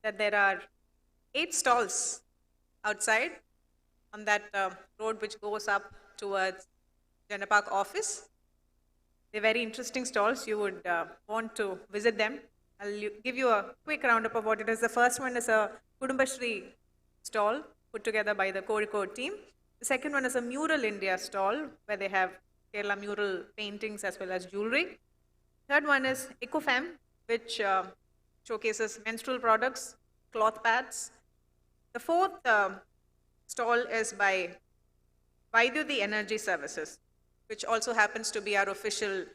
that there are 8 stalls outside on that road which goes up towards Gender Park office. They're very interesting stalls. You would want to visit them. I'll give you a quick roundup of what it is. The first one is a Kudumbashri stall put together by the Kozhikode team. The second one is a Mural India stall where they have Kerala mural paintings as well as jewelry. Third one is EcoFem, which showcases menstrual products, cloth pads. The fourth stall is by iWTC Energy Services, which also happens to be our official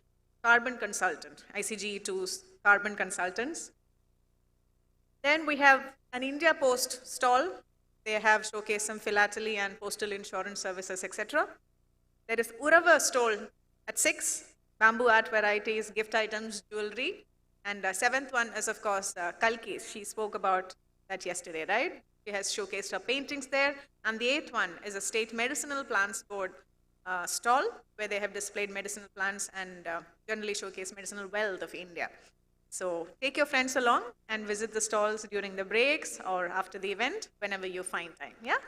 carbon consultant, ICGE II's carbon consultants. Then we have an India Post stall. They have showcased some philately and postal insurance services, etc. There is Urava stall at 6, bamboo art varieties, gift items, jewelry. And the 7th one is, of course, Calicut. She spoke about that yesterday, right? She has showcased her paintings there. And the 8th one is a State Medicinal Plants Board stall where they have displayed medicinal plants and generally showcase medicinal wealth of India. So take your friends along and visit the stalls during the breaks or after the event, whenever you find time, yeah?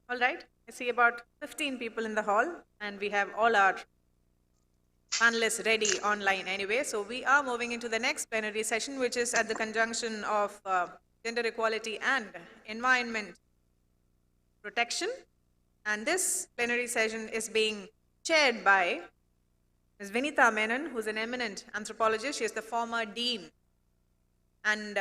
All right, I see about 15 people in the hall and we have all our panelists ready online anyway. So we are moving into the next plenary session, which is at the conjunction of gender equality and environment protection. And this plenary session is being chaired by Ms. Vinita Menon, who's an eminent anthropologist. She is the former dean and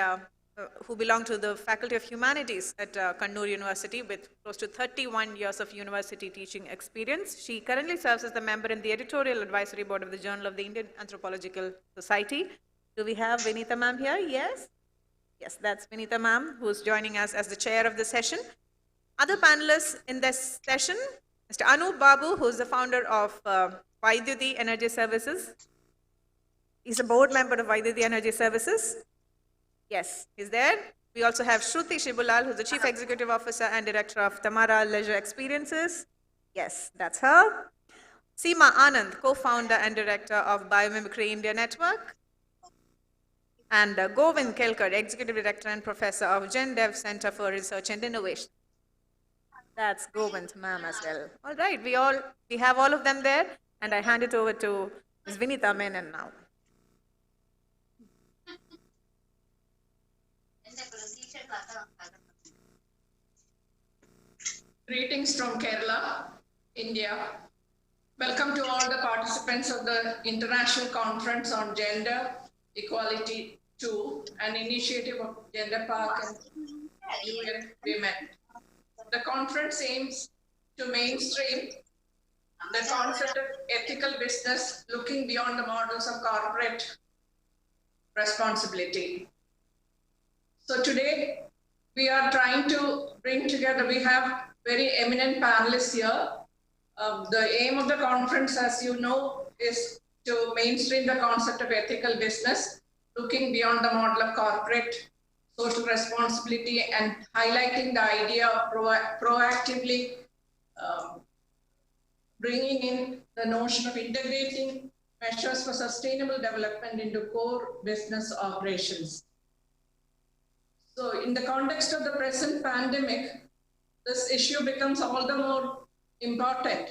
who belonged to the Faculty of Humanities at Kannur University with close to 31 years of university teaching experience. She currently serves as the member in the editorial advisory board of the Journal of the Indian Anthropological Society. Do we have Vinita ma'am here? Yes? Yes, that's Vinita ma'am, who's joining us as the chair of the session. Other panelists in this session, Mr. Anup Babu, who's the founder of iWTC Energy Services. He's a board member of iWTC Energy Services. Yes, he's there. We also have Shruti Shibulal, who's the Chief Executive Officer and Director of Tamara Leisure Experiences. Yes, that's her. Seema Anand, co-founder and Director of Biomimicry India Network. And Govind Kelkar, Executive Director and Professor of Gen Dev Center for Research and Innovation. That's Govind ma'am as well. All right, we have all of them there, and I hand it over to Ms. Vinita Menon now. Greetings from Kerala, India. Welcome to all the participants of the International Conference on Gender Equality II, an initiative of Gender Park and UN Women. The conference aims to mainstream the concept of ethical business, looking beyond the models of corporate responsibility. So today, we are trying to bring together, we have very eminent panelists here. The aim of the conference, as you know, is to mainstream the concept of ethical business, looking beyond the model of corporate social responsibility and highlighting the idea of proactively bringing in the notion of integrating measures for sustainable development into core business operations. So in the context of the present pandemic, this issue becomes all the more important,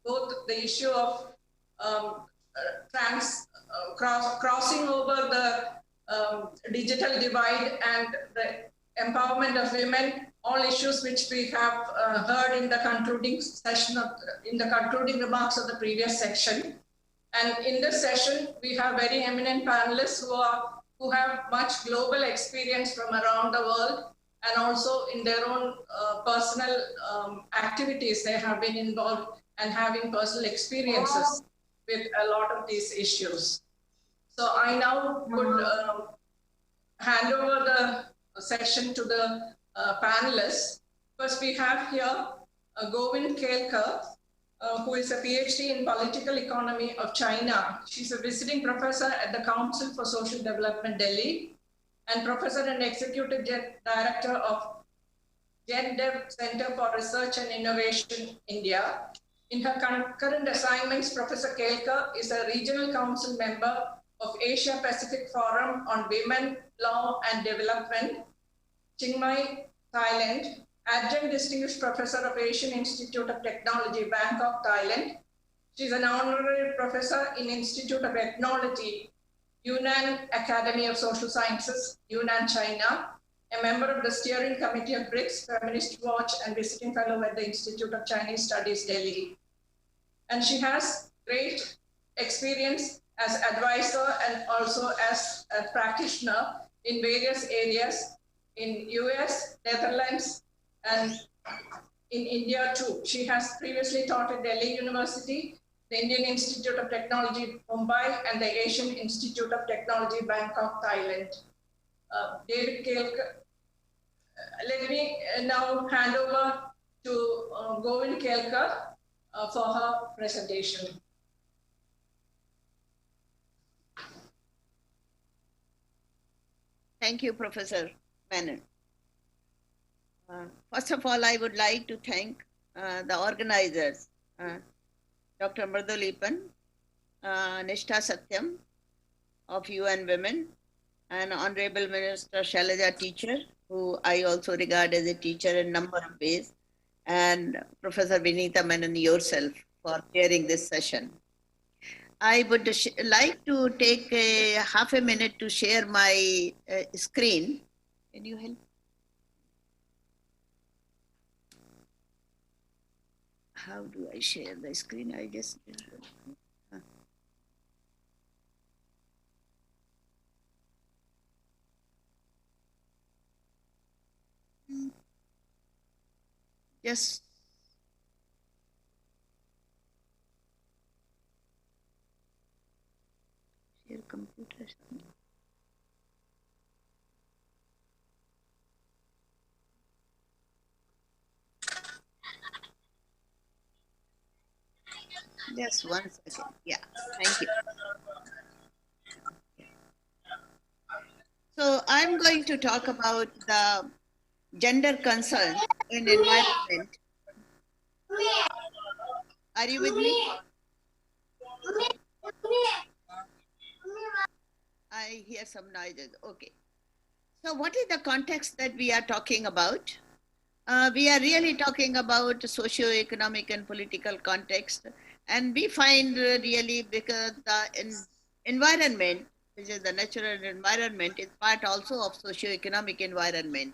both the issue of crossing over the digital divide and the empowerment of women, all issues which we have heard in the concluding session in the concluding remarks of the previous section. And in this session, we have very eminent panelists who have much global experience from around the world, and also in their own personal activities, they have been involved and having personal experiences with a lot of these issues. So I now would hand over the session to the panelists. First, we have here Govind Kelkar, who is a PhD in political economy of China. She's a visiting professor at the Council for Social Development, Delhi, and professor and executive director of Gen Dev Center for Research and Innovation, India. In her current assignments, Professor Kelkar is a regional council member of Asia Pacific Forum on Women, Law and Development, Chiang Mai, Thailand, Adjunct Distinguished Professor of Asian Institute of Technology, Bangkok, Thailand. She is an honorary professor in Institute of Ethnology, Yunnan Academy of Social Sciences, Yunnan, China, a member of the steering committee of BRICS, Feminist Watch, and visiting fellow at the Institute of Chinese Studies, Delhi. And she has great experience as advisor and also as a practitioner in various areas in US, Netherlands, and in India too. She has previously taught at Delhi University, the Indian Institute of Technology, Mumbai, and the Asian Institute of Technology, Bangkok, Thailand. David Calicut. Let me now hand over to Govind Calicut for her presentation. Thank you, Professor Menon. First of all, I would like to thank the organizers, Dr. Murdulipan, Nishtha Satyam of UN Women, and Honorable Minister Shailaja Teacher, who I also regard as a teacher in a number of ways, and Professor Vinita Menon yourself for chairing this session. I would like to take half a minute to share my screen. Can you help? How do I share the screen? I just... Yes. Share computer. Just 1 second. Yeah, thank you. So I'm going to talk about the gender concern in environment. Are you with me? I hear some noises. Okay. So what is the context that we are talking about? We are really talking about socio-economic and political context. And we find really because the environment, which is the natural environment, is part also of socio-economic environment.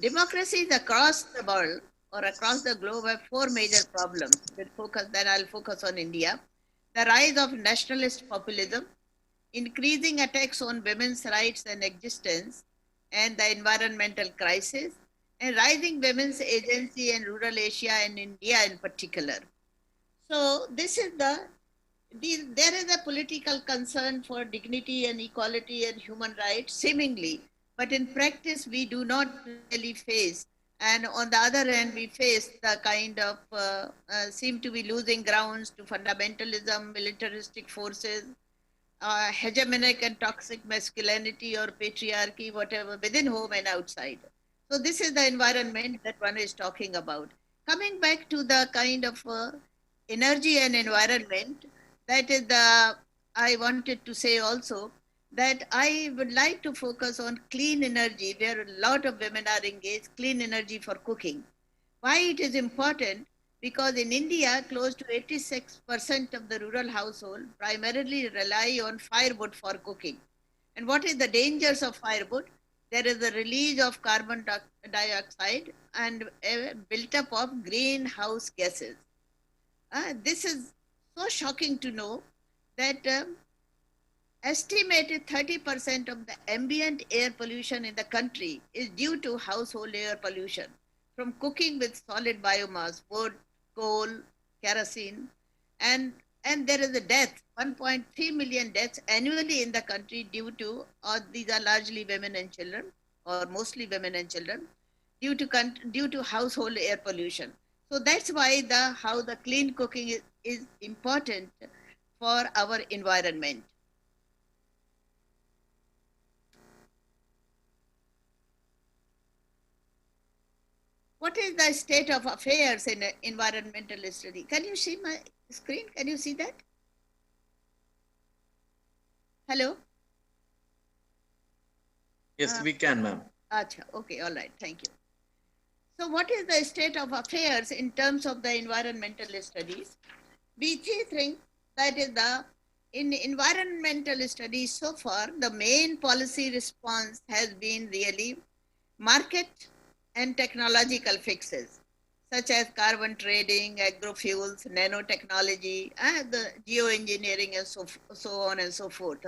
Democracies across the world or across the globe have four major problems. Then I'll focus on India. The rise of nationalist populism, increasing attacks on women's rights and existence, and the environmental crisis, and rising women's agency in rural Asia and India in particular. So this is there is a political concern for dignity and equality and human rights, seemingly, but in practice we do not really face. And on the other hand, we face the kind of, seem to be losing grounds to fundamentalism, militaristic forces, hegemonic and toxic masculinity or patriarchy, whatever, within home and outside. So this is the environment that one is talking about. Coming back to the kind of energy and environment, that is I wanted to say also that I would like to focus on clean energy, where a lot of women are engaged, clean energy for cooking. Why it is important? Because in India, close to 86% of the rural household primarily rely on firewood for cooking. And what is the dangers of firewood? There is the release of carbon dioxide and a built-up of greenhouse gases. This is so shocking to know that estimated 30% of the ambient air pollution in the country is due to household air pollution from cooking with solid biomass, wood, coal, kerosene, and there is a death, 1.3 million deaths annually in the country due to, these are largely women and children, or mostly women and children, due to household air pollution. So that's why how the clean cooking is important for our environment. What is the state of affairs in environmental study? Can you see my screen? Can you see that? Hello? Yes, we can, ma'am. Acha, okay, all right, thank you. So what is the state of affairs in terms of the environmental studies? We think that is in environmental studies so far, the main policy response has been really market and technological fixes, such as carbon trading, agrofuels, nanotechnology, and the geoengineering, and so on and so forth.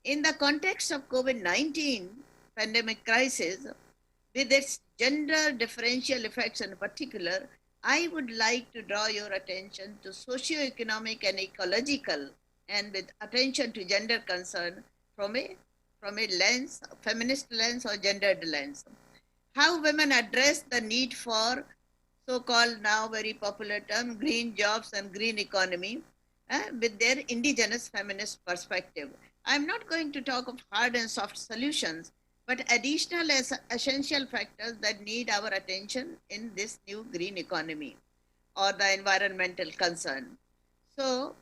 In the context of COVID-19 pandemic crisis, with its gender differential effects in particular, I would like to draw your attention to socio-economic and ecological, and with attention to gender concern from a lens, feminist lens or gendered lens. How women address the need for so-called now very popular term green jobs and green economy with their indigenous feminist perspective. I'm not going to talk of hard and soft solutions, but additional essential factors that need our attention in this new green economy or the environmental concern. So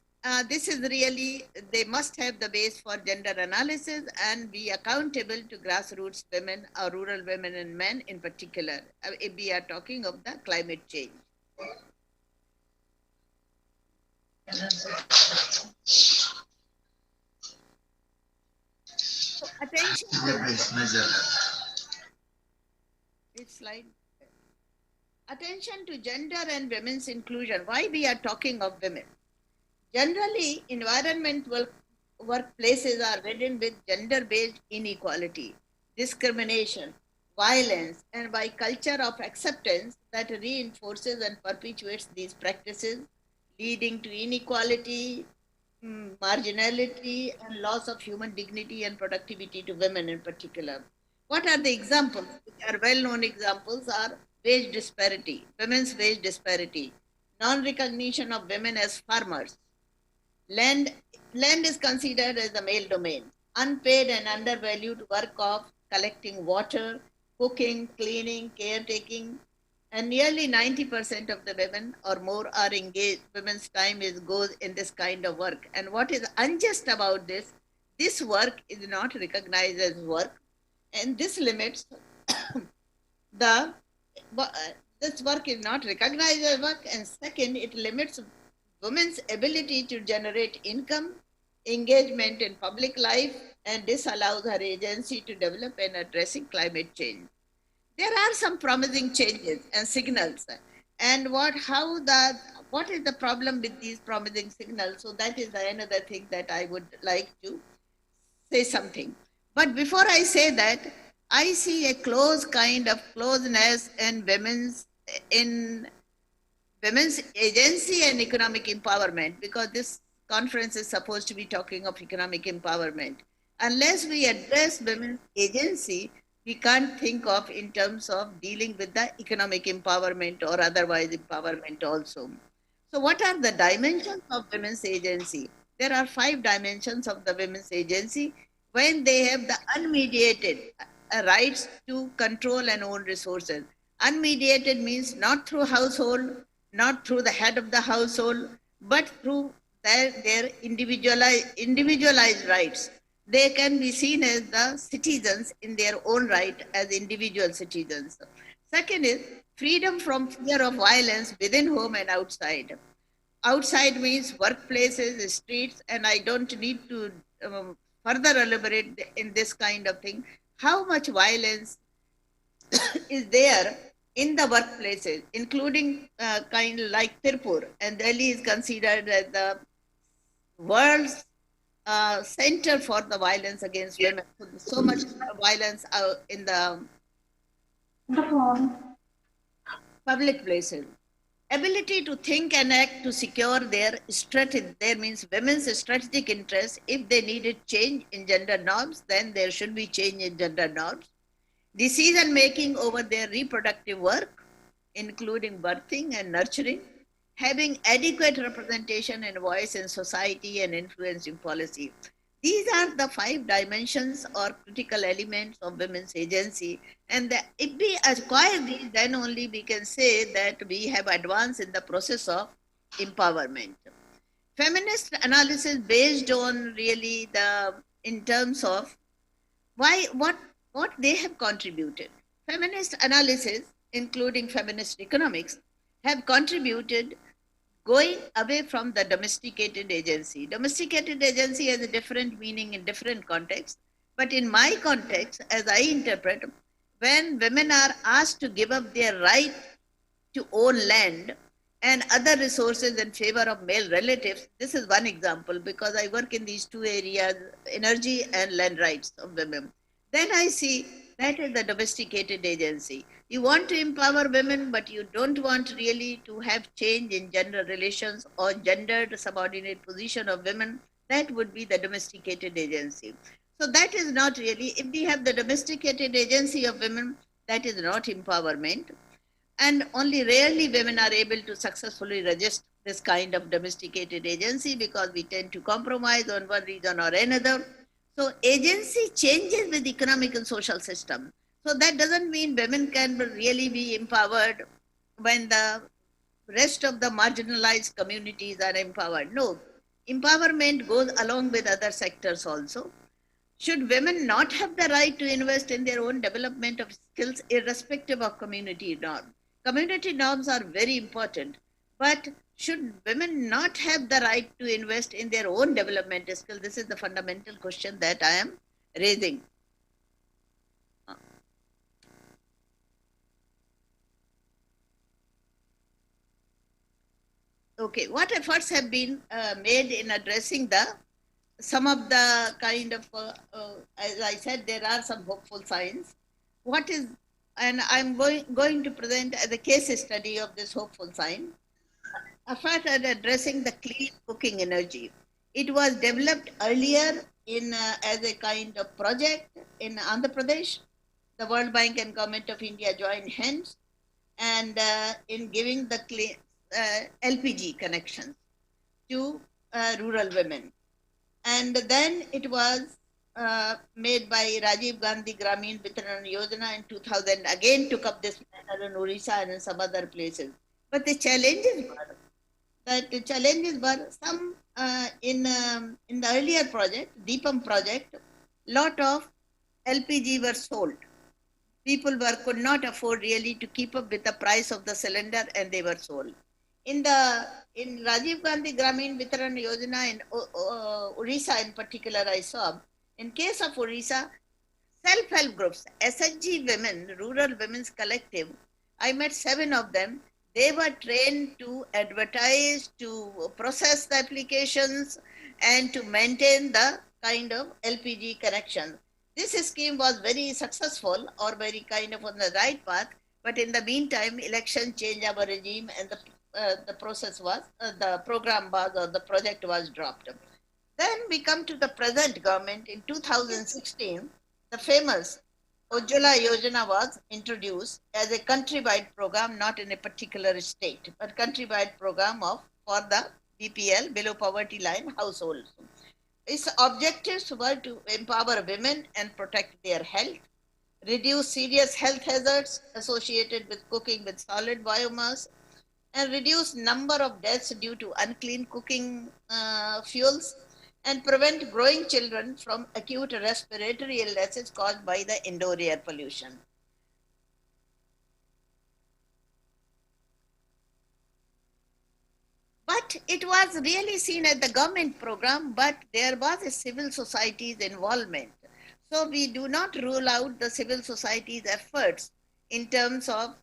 this is really, they must have the base for gender analysis and be accountable to grassroots women or rural women and men in particular, if we are talking of the climate change. So attention. It's like attention to gender and women's inclusion. Why we are talking of women? Generally, environmental workplaces are ridden with gender-based inequality, discrimination, violence, and by culture of acceptance that reinforces and perpetuates these practices, leading to inequality, marginality, and loss of human dignity and productivity to women in particular. What are the examples? Our well-known examples are wage disparity, women's wage disparity, non-recognition of women as farmers. Land is considered as the male domain. Unpaid and undervalued work of collecting water, cooking, cleaning, caretaking, and nearly 90% of the women or more are engaged. Women's time goes in this kind of work. And what is unjust about this work is not recognized as work, and this limits this work is not recognized as work, and second, it limits women's ability to generate income, engagement in public life, and disallows her agency to develop in addressing climate change. There are some promising changes and signals, and what is the problem with these promising signals? So that is another thing that I would like to say something. But before I say that, I see a closeness in women's agency and economic empowerment, because this conference is supposed to be talking of economic empowerment. Unless we address women's agency, we can't think of in terms of dealing with the economic empowerment or otherwise empowerment also. So what are the dimensions of women's agency? There are 5 dimensions of the women's agency when they have the unmediated rights to control and own resources. Unmediated means not through household, not through the head of the household, but through their individualized rights. They can be seen as the citizens in their own right as individual citizens. Second is freedom from fear of violence within home and outside. Outside means workplaces, streets, and I don't need to further elaborate in this kind of thing. How much violence is there in the workplaces, including kind like Tirupur, and Delhi is considered as the world's center for the violence against women. So much violence in the public places. Ability to think and act to secure their strategy. There means women's strategic interests. If they needed change in gender norms, then there should be change in gender norms. Decision making over their reproductive work, including birthing and nurturing. Having adequate representation and voice in society and influencing policy. These are the 5 dimensions or critical elements of women's agency. And if we acquire these, then only we can say that we have advanced in the process of empowerment. Feminist analysis based on really the in terms of what they have contributed. Feminist analysis, including feminist economics, have contributed going away from the domesticated agency. Domesticated agency has a different meaning in different contexts, but in my context, as I interpret, when women are asked to give up their right to own land and other resources in favor of male relatives, this is one example because I work in these two areas, energy and land rights of women. Then I see that is the domesticated agency. You want to empower women, but you don't want really to have change in gender relations or gendered subordinate position of women. That would be the domesticated agency. So that is not really, if we have the domesticated agency of women, that is not empowerment. And only rarely women are able to successfully resist this kind of domesticated agency because we tend to compromise on one reason or another. So agency changes with economic and social system. So that doesn't mean women can really be empowered when the rest of the marginalized communities are empowered. No, empowerment goes along with other sectors also. Should women not have the right to invest in their own development of skills irrespective of community norms? Community norms are very important, but should women not have the right to invest in their own development skills? This is the fundamental question that I am raising. Okay, what efforts have been made in addressing some of the kind of, as I said, there are some hopeful signs. What is, and I'm going to present as a case study of this hopeful sign, effort at addressing the clean cooking energy. It was developed earlier as a kind of project in Andhra Pradesh. The World Bank and Government of India joined hands and in giving the clean, LPG connections to rural women. And then it was made by Rajiv Gandhi Gramin Vitran Yojana in 2000, again took up this matter in Orissa and in some other places. But the challenges were some in the earlier project, Deepam project, lot of LPG were sold. People could not afford really to keep up with the price of the cylinder and they were sold. In Rajiv Gandhi Gramin Vitran Yojana in Orissa in particular, I saw, in case of Orissa, self-help groups, SHG women, Rural Women's Collective, I met 7 of them. They were trained to advertise, to process the applications, and to maintain the kind of LPG connection. This scheme was very successful or very kind of on the right path, but in the meantime, election changed our regime and the process was, the program was, or the project was dropped. Then we come to the present government. In 2016, the famous Ujjwala Yojana was introduced as a countrywide program, not in a particular state, but countrywide program for the BPL, below poverty line households. Its objectives were to empower women and protect their health, reduce serious health hazards associated with cooking with solid biomass, and reduce number of deaths due to unclean cooking fuels, and prevent growing children from acute respiratory illnesses caused by the indoor air pollution. But it was really seen as the government program, but there was a civil society's involvement. So we do not rule out the civil society's efforts in terms of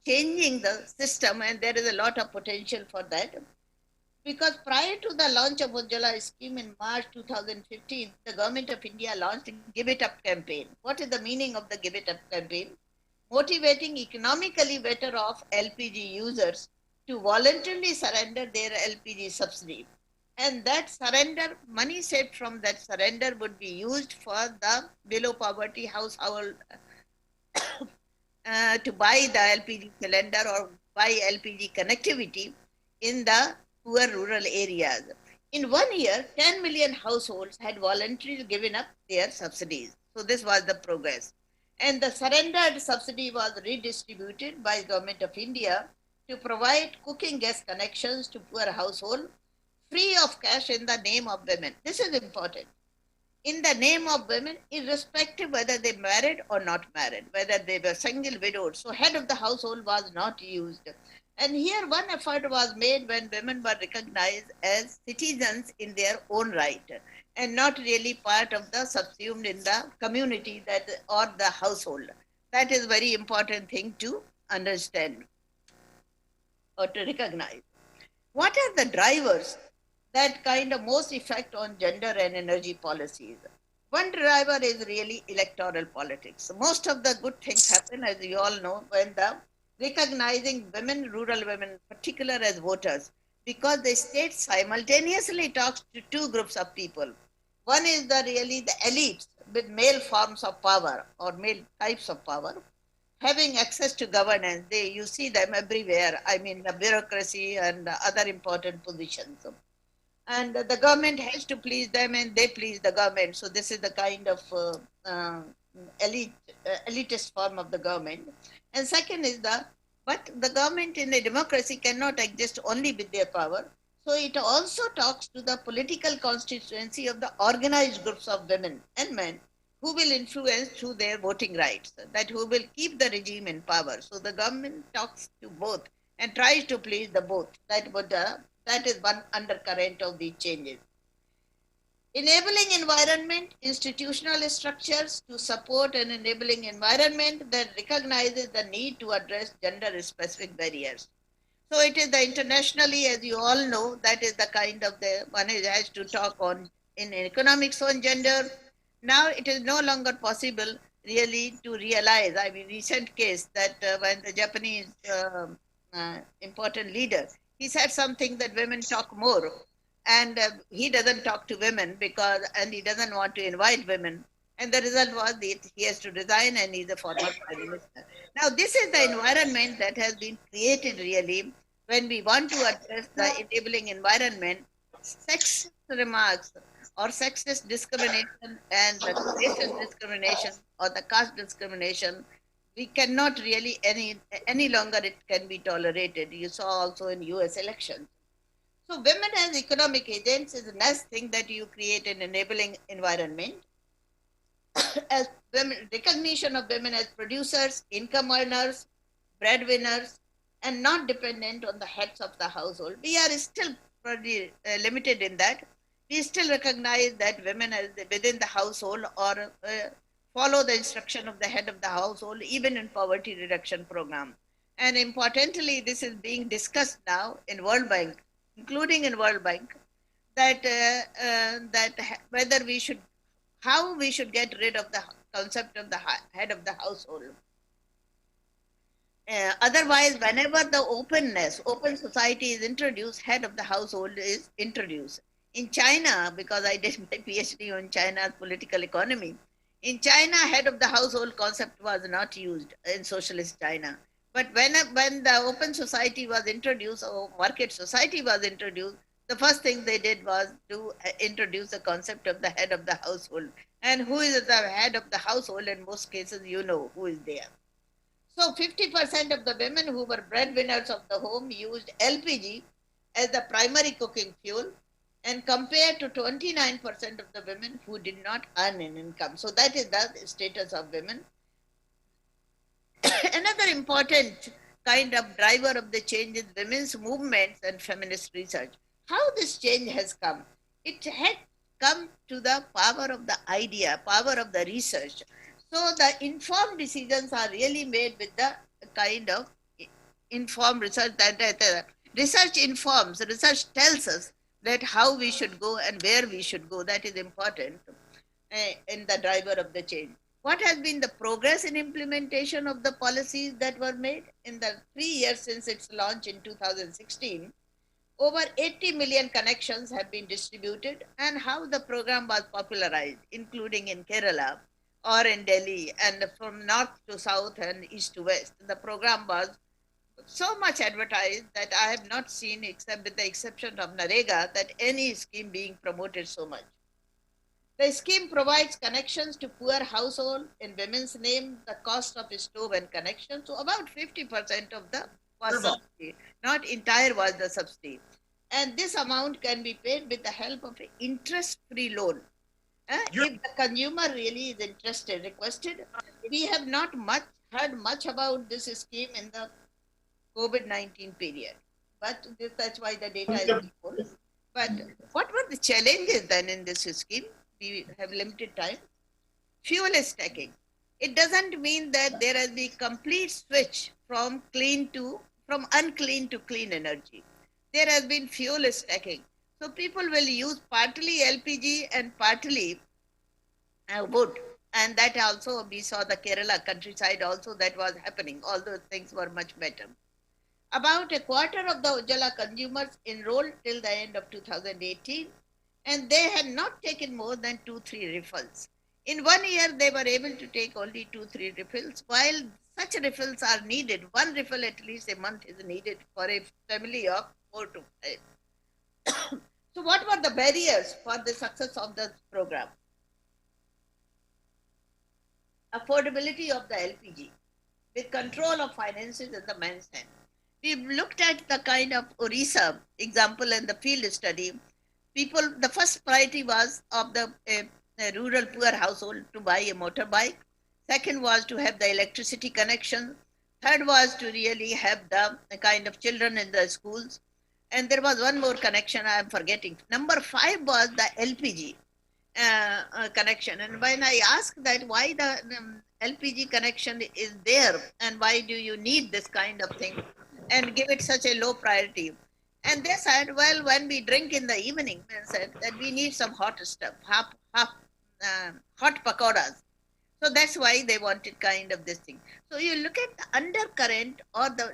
changing the system, and there is a lot of potential for that. Because prior to the launch of Ujjwala scheme in March 2015, the Government of India launched a Give It Up campaign. What is the meaning of the Give It Up campaign? Motivating economically better off LPG users to voluntarily surrender their LPG subsidy. And that surrender, money saved from that surrender would be used for the below poverty household to buy the LPG cylinder or buy LPG connectivity in the poor rural areas. In 1 year, 10 million households had voluntarily given up their subsidies. So this was the progress. And the surrendered subsidy was redistributed by Government of India to provide cooking gas connections to poor households free of cash in the name of women. This is important. in the name of women, irrespective whether they married or not married, whether they were single widowed. So head of the household was not used. And here one effort was made when women were recognized as citizens in their own right and not really part of the subsumed in the community that or the household. That is very important thing to understand or to recognize. What are the drivers that kind of most effect on gender and energy policies? One driver is really electoral politics. Most of the good things happen, as you all know, when the recognizing women, rural women, particular as voters, because the state simultaneously talks to two groups of people. One is the really the elites with male forms of power or male types of power, having access to governance. You see them everywhere. I mean, the bureaucracy and other important positions. And the government has to please them, and they please the government. So this is the kind of elitist form of the government. And second is but the government in a democracy cannot exist only with their power. So it also talks to the political constituency of the organized groups of women and men who will influence through their voting rights, that who will keep the regime in power. So the government talks to both and tries to please the both. That is one undercurrent of these changes. Enabling environment, institutional structures to support an enabling environment that recognizes the need to address gender-specific barriers. So it is the internationally, as you all know, that is the kind of the one has to talk on in economics on gender. Now it is no longer possible really to realize. I mean, recent case that when the Japanese important leader, he said something that women talk more, and he doesn't talk to women and he doesn't want to invite women. And the result was that he has to resign and he's a former prime minister. Now, this is the environment that has been created really when we want to address the enabling environment. Sexist remarks or sexist discrimination and the racist discrimination or the caste discrimination, we cannot really any longer it can be tolerated. You saw also in US elections. So women as economic agents is the next thing that you create an enabling environment. As women, recognition of women as producers, income earners, breadwinners, and not dependent on the heads of the household. We are still pretty limited in that. We still recognize that women as within the household or follow the instruction of the head of the household, even in poverty reduction program. And importantly, this is being discussed now in World Bank, including in World Bank, that whether we should, how we should get rid of the concept of the head of the household. Otherwise, whenever the open society is introduced, head of the household is introduced. In China, because I did my PhD on China's political economy, in China, head of the household concept was not used in socialist China. But when the open society was introduced or market society was introduced, the first thing they did was to introduce the concept of the head of the household. And who is the head of the household? In most cases, you know who is there. So 50% of the women who were breadwinners of the home used LPG as the primary cooking fuel, and compared to 29% of the women who did not earn an income. So that is the status of women. Another important kind of driver of the change is women's movements and feminist research. How this change has come? It had come to the power of the idea, power of the research. So the informed decisions are really made with the kind of informed research that research informs, research tells us that how we should go and where we should go. That is important in the driver of the change. What has been the progress in implementation of the policies that were made in the 3 years since its launch in 2016? Over 80 million connections have been distributed, and how the program was popularized, including in Kerala or in Delhi, and from north to south and east to west. The program was so much advertised that I have not seen, except with the exception of Narega, that any scheme being promoted so much. The scheme provides connections to poor household in women's name, the cost of a stove and connection. So about 50% of the was subsidy, not entire was the subsidy. And this amount can be paid with the help of an interest-free loan. If the consumer really is interested, requested, we have not heard much about this scheme in the COVID-19 period. But that's why the data is full. But what were the challenges then in this scheme? We have limited time. Fuel stacking. It doesn't mean that there has been complete switch from unclean to clean energy. There has been fuel stacking. So people will use partly LPG and partly wood. And that also, we saw the Kerala countryside also that was happening. All those things were much better. About a quarter of the Ujjwala consumers enrolled till the end of 2018, and they had not taken more than 2-3 refills. In 1 year, they were able to take only 2-3 refills, while such refills are needed. 1 refill at least a month is needed for a family of 4 to 5. So what were the barriers for the success of this program? Affordability of the LPG with control of finances in the man's hand. We've looked at the kind of Orissa example in the field study. The first priority was of the rural poor household to buy a motorbike. Second was to have the electricity connection. Third was to really have the kind of children in the schools. And there was one more connection I am forgetting. Number 5 was the LPG connection. And when I asked that why the LPG connection is there and why do you need this kind of thing and give it such a low priority? And they said, well, when we drink in the evening, they said that we need some hot stuff, hot pakoras. So that's why they wanted kind of this thing. So you look at the undercurrent or the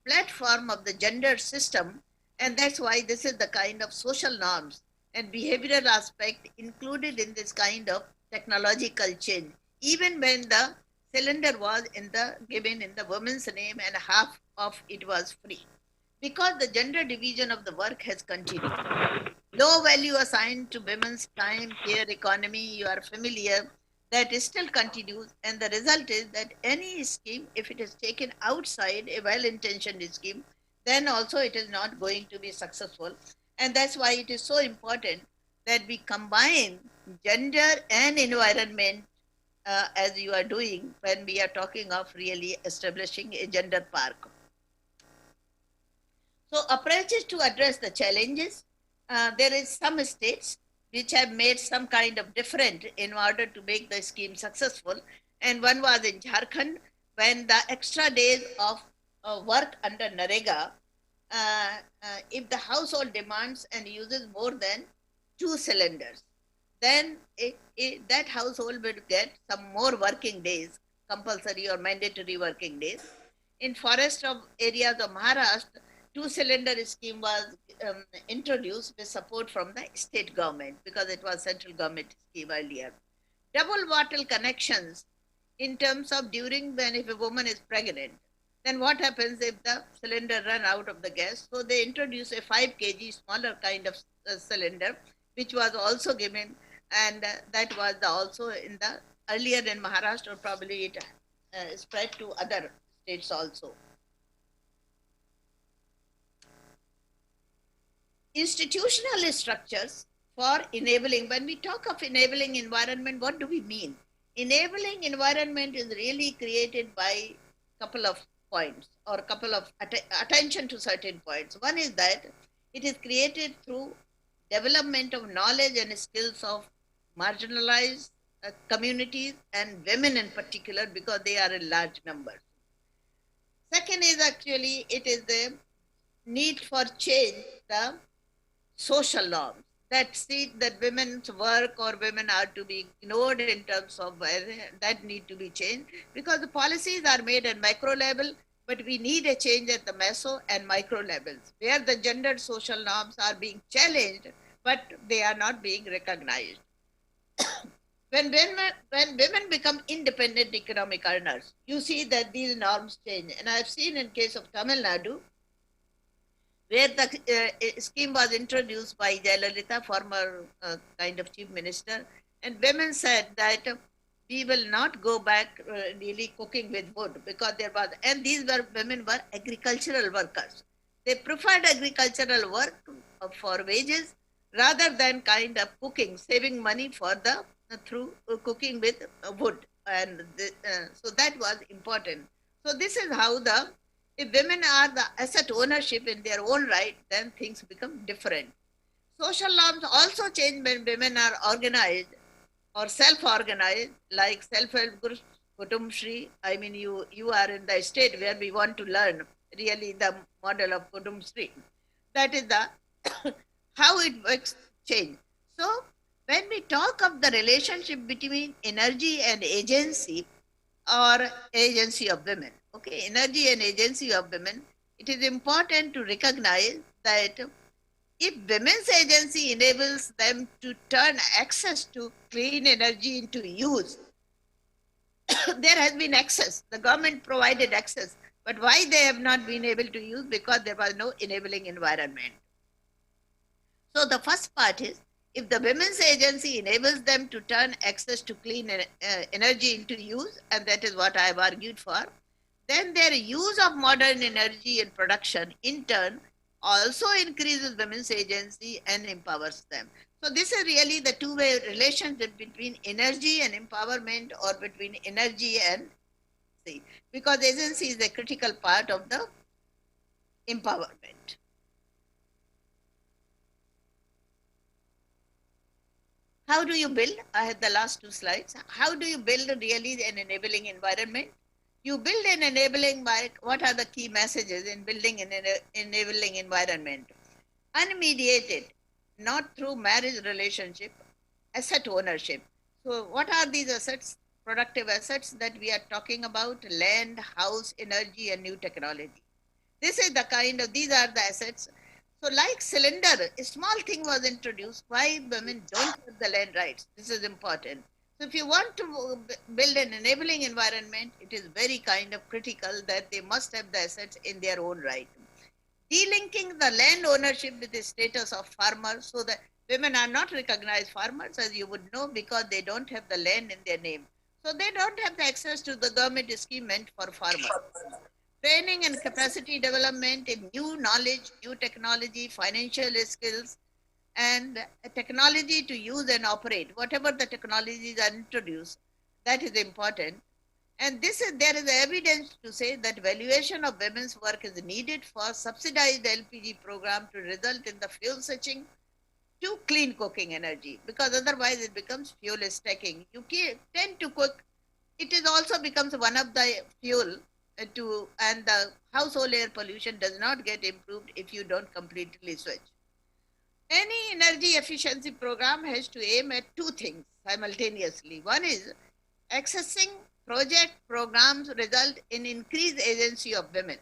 platform of the gender system, and that's why this is the kind of social norms and behavioral aspect included in this kind of technological change. Even when the cylinder was given in the woman's name and half of it was free. Because the gender division of the work has continued. Low value assigned to women's time, care, economy, you are familiar, that still continues. And the result is that any scheme, if it is taken outside a well-intentioned scheme, then also it is not going to be successful. And that's why it is so important that we combine gender and environment as you are doing when we are talking of really establishing a gender park. So approaches to address the challenges, there is some states which have made some kind of different in order to make the scheme successful. And one was in Jharkhand, when the extra days of work under Narega, if the household demands and uses more than 2 cylinders, then that household will get some more working days, compulsory or mandatory working days. In forest areas of Maharashtra, 2-cylinder scheme was introduced with support from the state government because it was central government scheme earlier. Double bottle connections in terms of during when if a woman is pregnant, then what happens if the cylinder run out of the gas? So they introduce a 5 kg smaller kind of cylinder, which was also given, and that was also in the earlier in Maharashtra, probably it spread to other states also. Institutional structures for enabling. When we talk of enabling environment, what do we mean? Enabling environment is really created by a couple of points or a couple of attention to certain points. One is that it is created through development of knowledge and skills of marginalized communities and women in particular because they are in large numbers. Second is actually it is the need for change the social norms that see that women's work or women are to be ignored in terms of that need to be changed because the policies are made at macro level, but we need a change at the meso and micro levels where the gender social norms are being challenged, but they are not being recognized. When women become independent economic earners, you see that these norms change. And I've seen in case of Tamil Nadu, where the scheme was introduced by Jayalalitha, former kind of chief minister, and women said that we will not go back really cooking with wood because there was, and these women were agricultural workers. They preferred agricultural work for wages rather than kind of cooking, saving money for the through cooking with wood, and so that was important. So this is how the if women are the asset ownership in their own right, then things become different. Social norms also change when women are organized or self-organized, like self-help groups, Kutumshri. I mean, you are in the state where we want to learn really the model of Kutumshri. That is the how it works change. So when we talk of the relationship between energy and agency or agency of women, okay, energy and agency of women, it is important to recognize that if women's agency enables them to turn access to clean energy into use, there has been access. The government provided access. But why they have not been able to use? Because there was no enabling environment. So the first part is, if the women's agency enables them to turn access to clean energy into use, and that is what I have argued for, then their use of modern energy in production in turn also increases women's agency and empowers them. So this is really the two-way relationship between energy and empowerment, or between energy and see, because agency is a critical part of the empowerment. How do you build? I had the last two slides. How do you build really an enabling environment? You build an enabling, what are the key messages in building an enabling environment? Unmediated, not through marriage relationship, asset ownership. So what are these assets, productive assets that we are talking about? Land, house, energy, and new technology. This is the kind of, these are the assets. So like cylinder, a small thing was introduced. Why women don't have the land rights? This is important. So if you want to build an enabling environment, it is very kind of critical that they must have the assets in their own right. Delinking the land ownership with the status of farmers, so that women are not recognized farmers, as you would know, because they don't have the land in their name. So they don't have the access to the government scheme meant for farmers. Training and capacity development in new knowledge, new technology, financial skills, and technology to use and operate. Whatever the technologies are introduced, that is important. And there is evidence to say that valuation of women's work is needed for subsidized LPG program to result in the fuel switching to clean cooking energy, because otherwise it becomes fuel stacking. You tend to cook, it is also becomes one of the fuel and the household air pollution does not get improved if you don't completely switch. Any energy efficiency program has to aim at two things simultaneously. One is accessing project programs result in increased agency of women.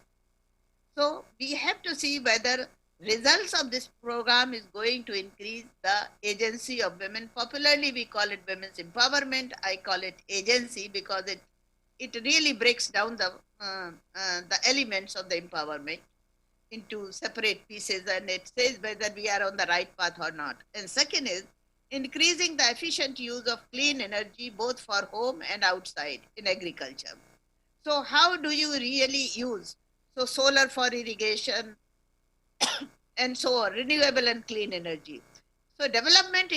So we have to see whether results of this program is going to increase the agency of women. Popularly, we call it women's empowerment. I call it agency because it really breaks down the elements of the empowerment into separate pieces, and it says whether we are on the right path or not. And second is increasing the efficient use of clean energy both for home and outside in agriculture. So how do you really use? So solar for irrigation and so on, renewable and clean energy. So development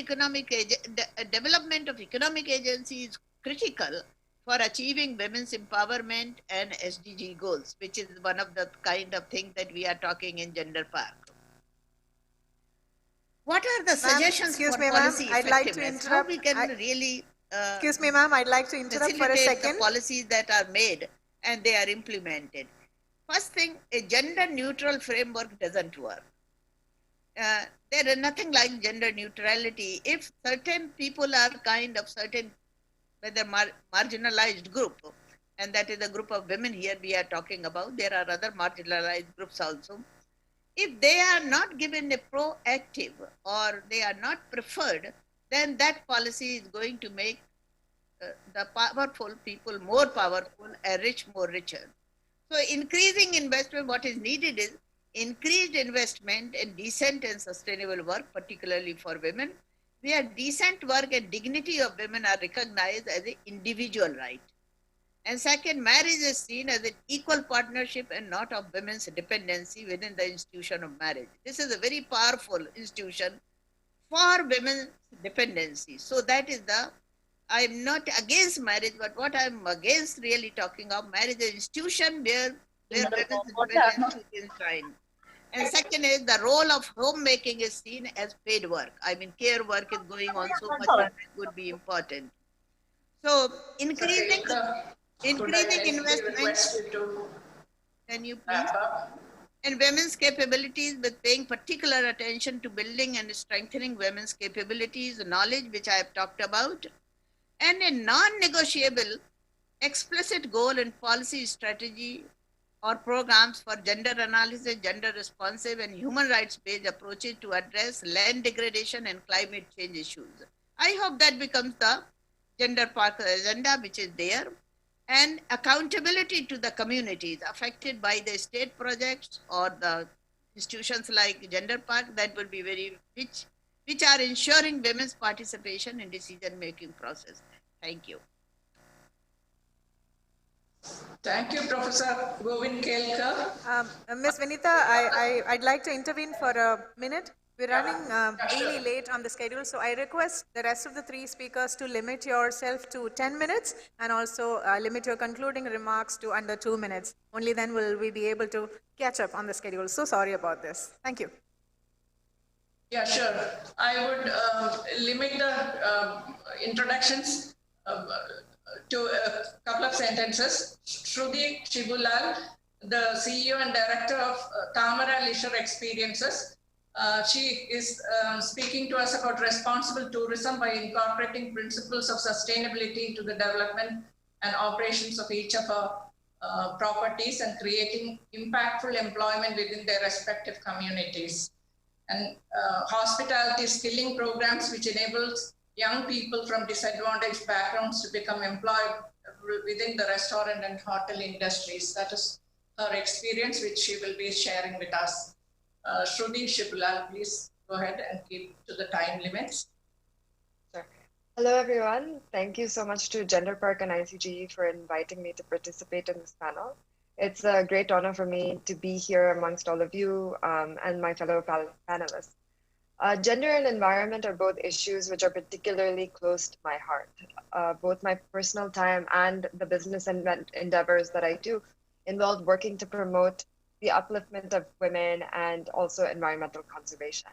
of economic agency is critical for achieving women's empowerment and SDG goals, which is one of the kind of things that we are talking in Gender Park. What are the suggestions for policy effectiveness? I'd like to interrupt. How we can really excuse me, ma'am, I'd like to interrupt for a second. The policies that are made and they are implemented. First thing, a gender neutral framework doesn't work. There is nothing like gender neutrality. If certain people are kind of certain, whether marginalized group, and that is the group of women here we are talking about, there are other marginalized groups also. If they are not given a proactive or they are not preferred, then that policy is going to make the powerful people more powerful and rich more richer. So increasing investment, what is needed is increased investment in decent and sustainable work, particularly for women, where decent work and dignity of women are recognized as an individual right. And second, marriage is seen as an equal partnership and not of women's dependency within the institution of marriage. This is a very powerful institution for women's dependency. So that is I'm not against marriage, but what I'm against really talking of marriage is an institution where women's independence is enshrined. And second is the role of homemaking is seen as paid work. I mean, care work is going on so much that would be important. So increasing investment, can you please? And women's capabilities with paying particular attention to building and strengthening women's capabilities, knowledge, which I have talked about, and a non-negotiable explicit goal and policy strategy or programs for gender analysis, gender responsive and human rights based approaches to address land degradation and climate change issues. I hope that becomes the gender park agenda, which is there, and accountability to the communities affected by the state projects or the institutions like gender park, that will be very which are ensuring women's participation in decision making process. Thank you. Thank you, Professor Govind Kelkar. Ms. Vinita, I'd like to intervene for a minute. We're running really late on the schedule, so I request the rest of the three speakers to limit yourself to 10 minutes and also limit your concluding remarks to under 2 minutes. Only then will we be able to catch up on the schedule. So sorry about this. Thank you. Yeah, sure. I would limit the introductions to a couple of sentences. Shruti Shibulal, the CEO and Director of Tamara Leisure Experiences. She is speaking to us about responsible tourism by incorporating principles of sustainability into the development and operations of each of our properties and creating impactful employment within their respective communities. And hospitality skilling programs, which enables young people from disadvantaged backgrounds to become employed within the restaurant and hotel industries. That is her experience, which she will be sharing with us. Shruti Shibulal, please go ahead and keep to the time limits. Sure. Hello, everyone. Thank you so much to Gender Park and ICGE for inviting me to participate in this panel. It's a great honor for me to be here amongst all of you and my fellow panelists. Gender and environment are both issues which are particularly close to my heart. Both my personal time and the business endeavors that I do involve working to promote the upliftment of women and also environmental conservation.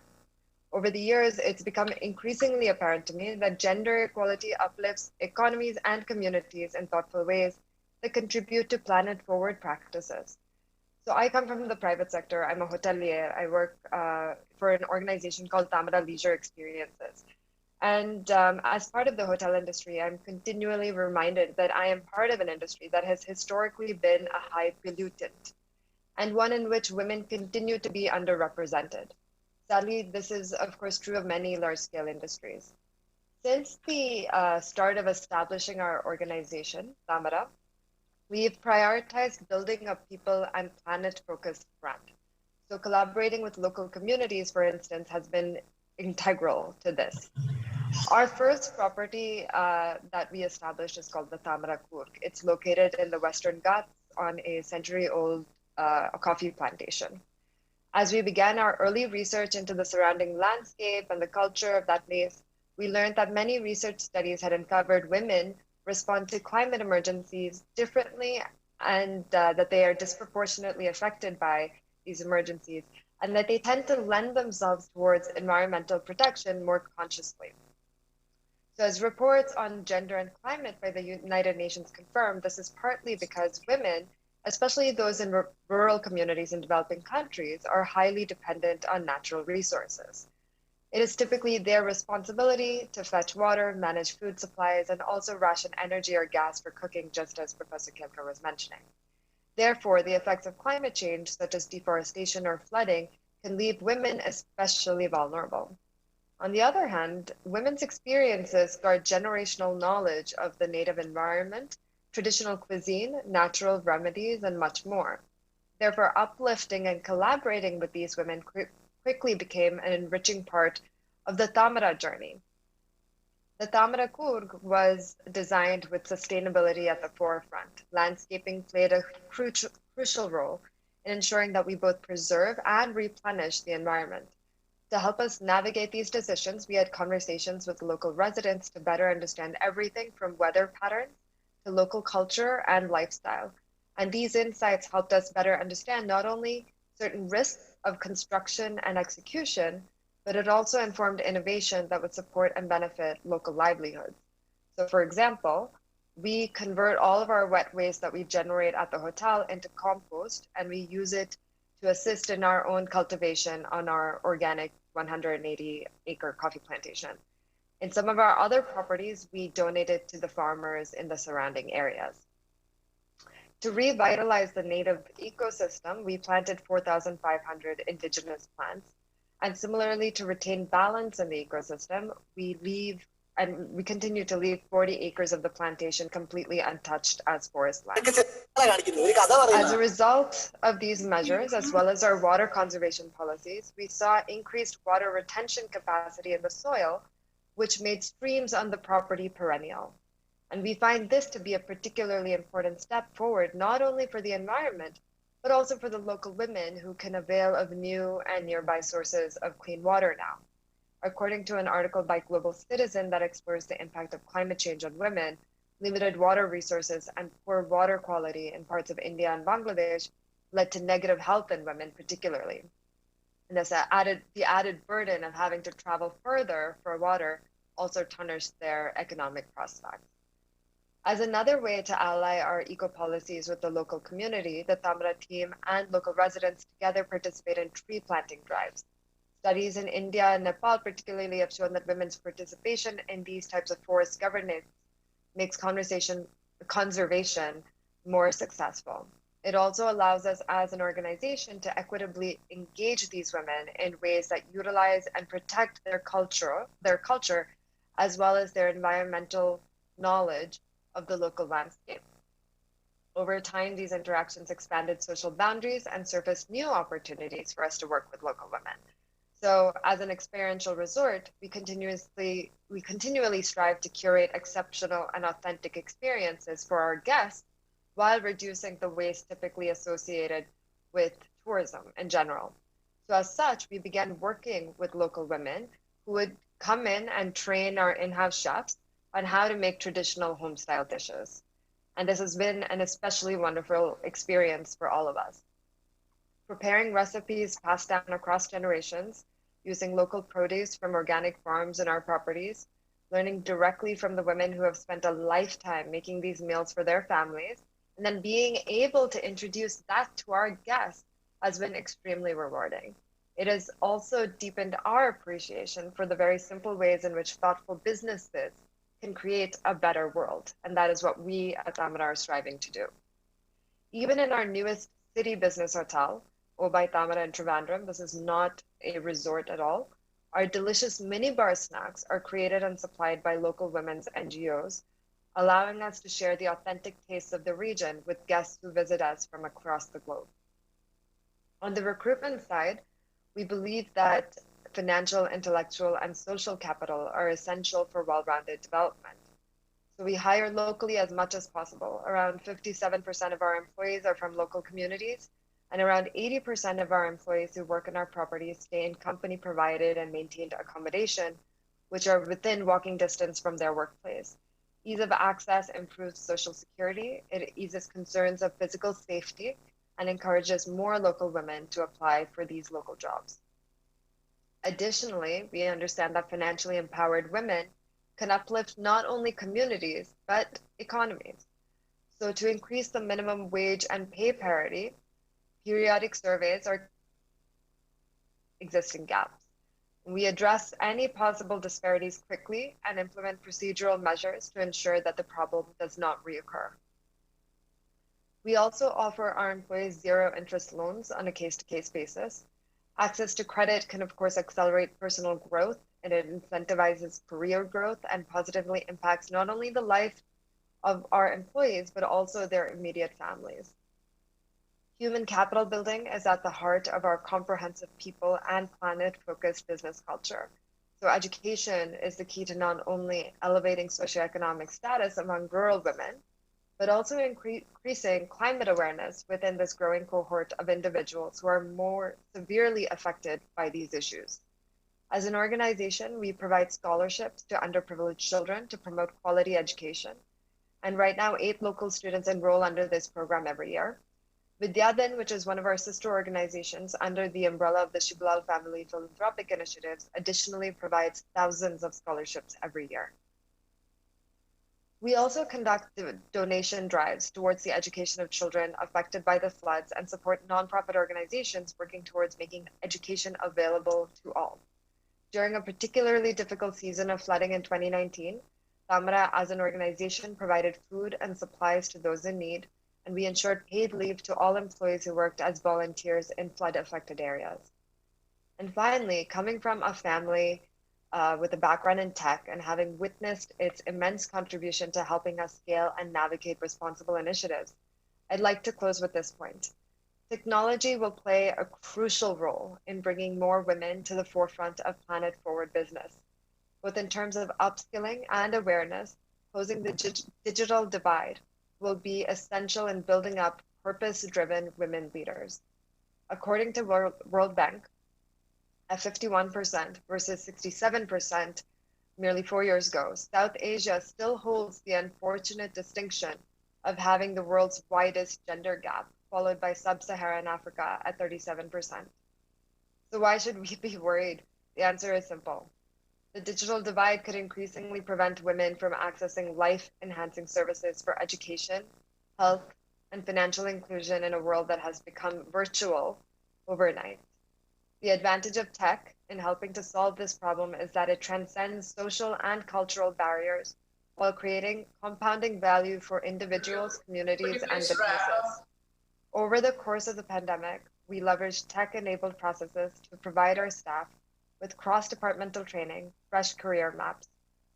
Over the years, it's become increasingly apparent to me that gender equality uplifts economies and communities in thoughtful ways that contribute to planet-forward practices. So I come from the private sector. I'm a hotelier. I work for an organization called Tamara Leisure Experiences. And as part of the hotel industry, I'm continually reminded that I am part of an industry that has historically been a high pollutant and one in which women continue to be underrepresented. Sadly, this is, of course, true of many large-scale industries. Since the start of establishing our organization, Tamara, we've prioritized building a people and planet-focused brand. So collaborating with local communities, for instance, has been integral to this. Our first property that we established is called the Tamara Kurg. It's located in the Western Ghats on a century-old coffee plantation. As we began our early research into the surrounding landscape and the culture of that place, we learned that many research studies had uncovered women respond to climate emergencies differently and that they are disproportionately affected by these emergencies and that they tend to lend themselves towards environmental protection more consciously. So as reports on gender and climate by the United Nations confirm, this is partly because women, especially those in rural communities in developing countries, are highly dependent on natural resources. It is typically their responsibility to fetch water, manage food supplies, and also ration energy or gas for cooking, just as Professor Kelkar was mentioning. Therefore, the effects of climate change, such as deforestation or flooding, can leave women especially vulnerable. On the other hand, women's experiences guard generational knowledge of the native environment, traditional cuisine, natural remedies, and much more. Therefore, uplifting and collaborating with these women quickly became an enriching part of the Tamara journey. The Tamara Kurg was designed with sustainability at the forefront. Landscaping played a crucial role in ensuring that we both preserve and replenish the environment. To help us navigate these decisions, we had conversations with local residents to better understand everything from weather patterns to local culture and lifestyle. And these insights helped us better understand not only certain risks of construction and execution, but it also informed innovation that would support and benefit local livelihoods. So for example, we convert all of our wet waste that we generate at the hotel into compost, and we use it to assist in our own cultivation on our organic 180-acre coffee plantation. In some of our other properties, we donated to the farmers in the surrounding areas. To revitalize the native ecosystem, we planted 4,500 indigenous plants. And similarly, to retain balance in the ecosystem, we continue to leave 40 acres of the plantation completely untouched as forest land. As a result of these measures, as well as our water conservation policies, we saw increased water retention capacity in the soil, which made streams on the property perennial. And we find this to be a particularly important step forward, not only for the environment, but also for the local women who can avail of new and nearby sources of clean water now. According to an article by Global Citizen that explores the impact of climate change on women, limited water resources and poor water quality in parts of India and Bangladesh led to negative health in women particularly. And this the added burden of having to travel further for water also tarnished their economic prospects. As another way to ally our eco-policies with the local community, the Tamra team and local residents together participate in tree planting drives. Studies in India and Nepal particularly have shown that women's participation in these types of forest governance makes conservation more successful. It also allows us as an organization to equitably engage these women in ways that utilize and protect their culture, as well as their environmental knowledge of the local landscape. Over time, these interactions expanded social boundaries and surfaced new opportunities for us to work with local women. So as an experiential resort, we continually strive to curate exceptional and authentic experiences for our guests while reducing the waste typically associated with tourism in general. So as such, we began working with local women who would come in and train our in-house chefs on how to make traditional home-style dishes. And this has been an especially wonderful experience for all of us. Preparing recipes passed down across generations, using local produce from organic farms in our properties, learning directly from the women who have spent a lifetime making these meals for their families, and then being able to introduce that to our guests has been extremely rewarding. It has also deepened our appreciation for the very simple ways in which thoughtful businesses can create a better world. And that is what we at Tamara are striving to do. Even in our newest city business hotel, Obai Tamara in Trivandrum, this is not a resort at all. Our delicious mini bar snacks are created and supplied by local women's NGOs, allowing us to share the authentic tastes of the region with guests who visit us from across the globe. On the recruitment side, we believe that financial, intellectual, and social capital are essential for well-rounded development. So we hire locally as much as possible. Around 57% of our employees are from local communities, and around 80% of our employees who work in our properties stay in company-provided and maintained accommodation, which are within walking distance from their workplace. Ease of access improves social security, it eases concerns of physical safety, and encourages more local women to apply for these local jobs. Additionally, we understand that financially empowered women can uplift not only communities, but economies. So to increase the minimum wage and pay parity, periodic surveys are existing gaps. We address any possible disparities quickly and implement procedural measures to ensure that the problem does not reoccur. We also offer our employees zero interest loans on a case-to-case basis. Access to credit can, of course, accelerate personal growth, and it incentivizes career growth and positively impacts not only the life of our employees, but also their immediate families. Human capital building is at the heart of our comprehensive people and planet-focused business culture. So education is the key to not only elevating socioeconomic status among rural women, but also increasing climate awareness within this growing cohort of individuals who are more severely affected by these issues. As an organization, we provide scholarships to underprivileged children to promote quality education. And right now, 8 local students enroll under this program every year. Vidyadhan, which is one of our sister organizations under the umbrella of the Shiblal Family Philanthropic Initiatives, additionally provides thousands of scholarships every year. We also conduct donation drives towards the education of children affected by the floods and support nonprofit organizations working towards making education available to all. During a particularly difficult season of flooding in 2019, Tamara, as an organization, provided food and supplies to those in need, and we ensured paid leave to all employees who worked as volunteers in flood-affected areas. And finally, coming from a family with a background in tech and having witnessed its immense contribution to helping us scale and navigate responsible initiatives, I'd like to close with this point. Technology will play a crucial role in bringing more women to the forefront of planet-forward business, both in terms of upskilling and awareness. Closing the digital divide will be essential in building up purpose-driven women leaders. According to World Bank, at 51% versus 67% nearly 4 years ago, South Asia still holds the unfortunate distinction of having the world's widest gender gap, followed by sub-Saharan Africa at 37%. So why should we be worried? The answer is simple. The digital divide could increasingly prevent women from accessing life-enhancing services for education, health, and financial inclusion in a world that has become virtual overnight. The advantage of tech in helping to solve this problem is that it transcends social and cultural barriers while creating compounding value for individuals, communities, and businesses. Over the course of the pandemic, we leveraged tech-enabled processes to provide our staff with cross-departmental training, fresh career maps,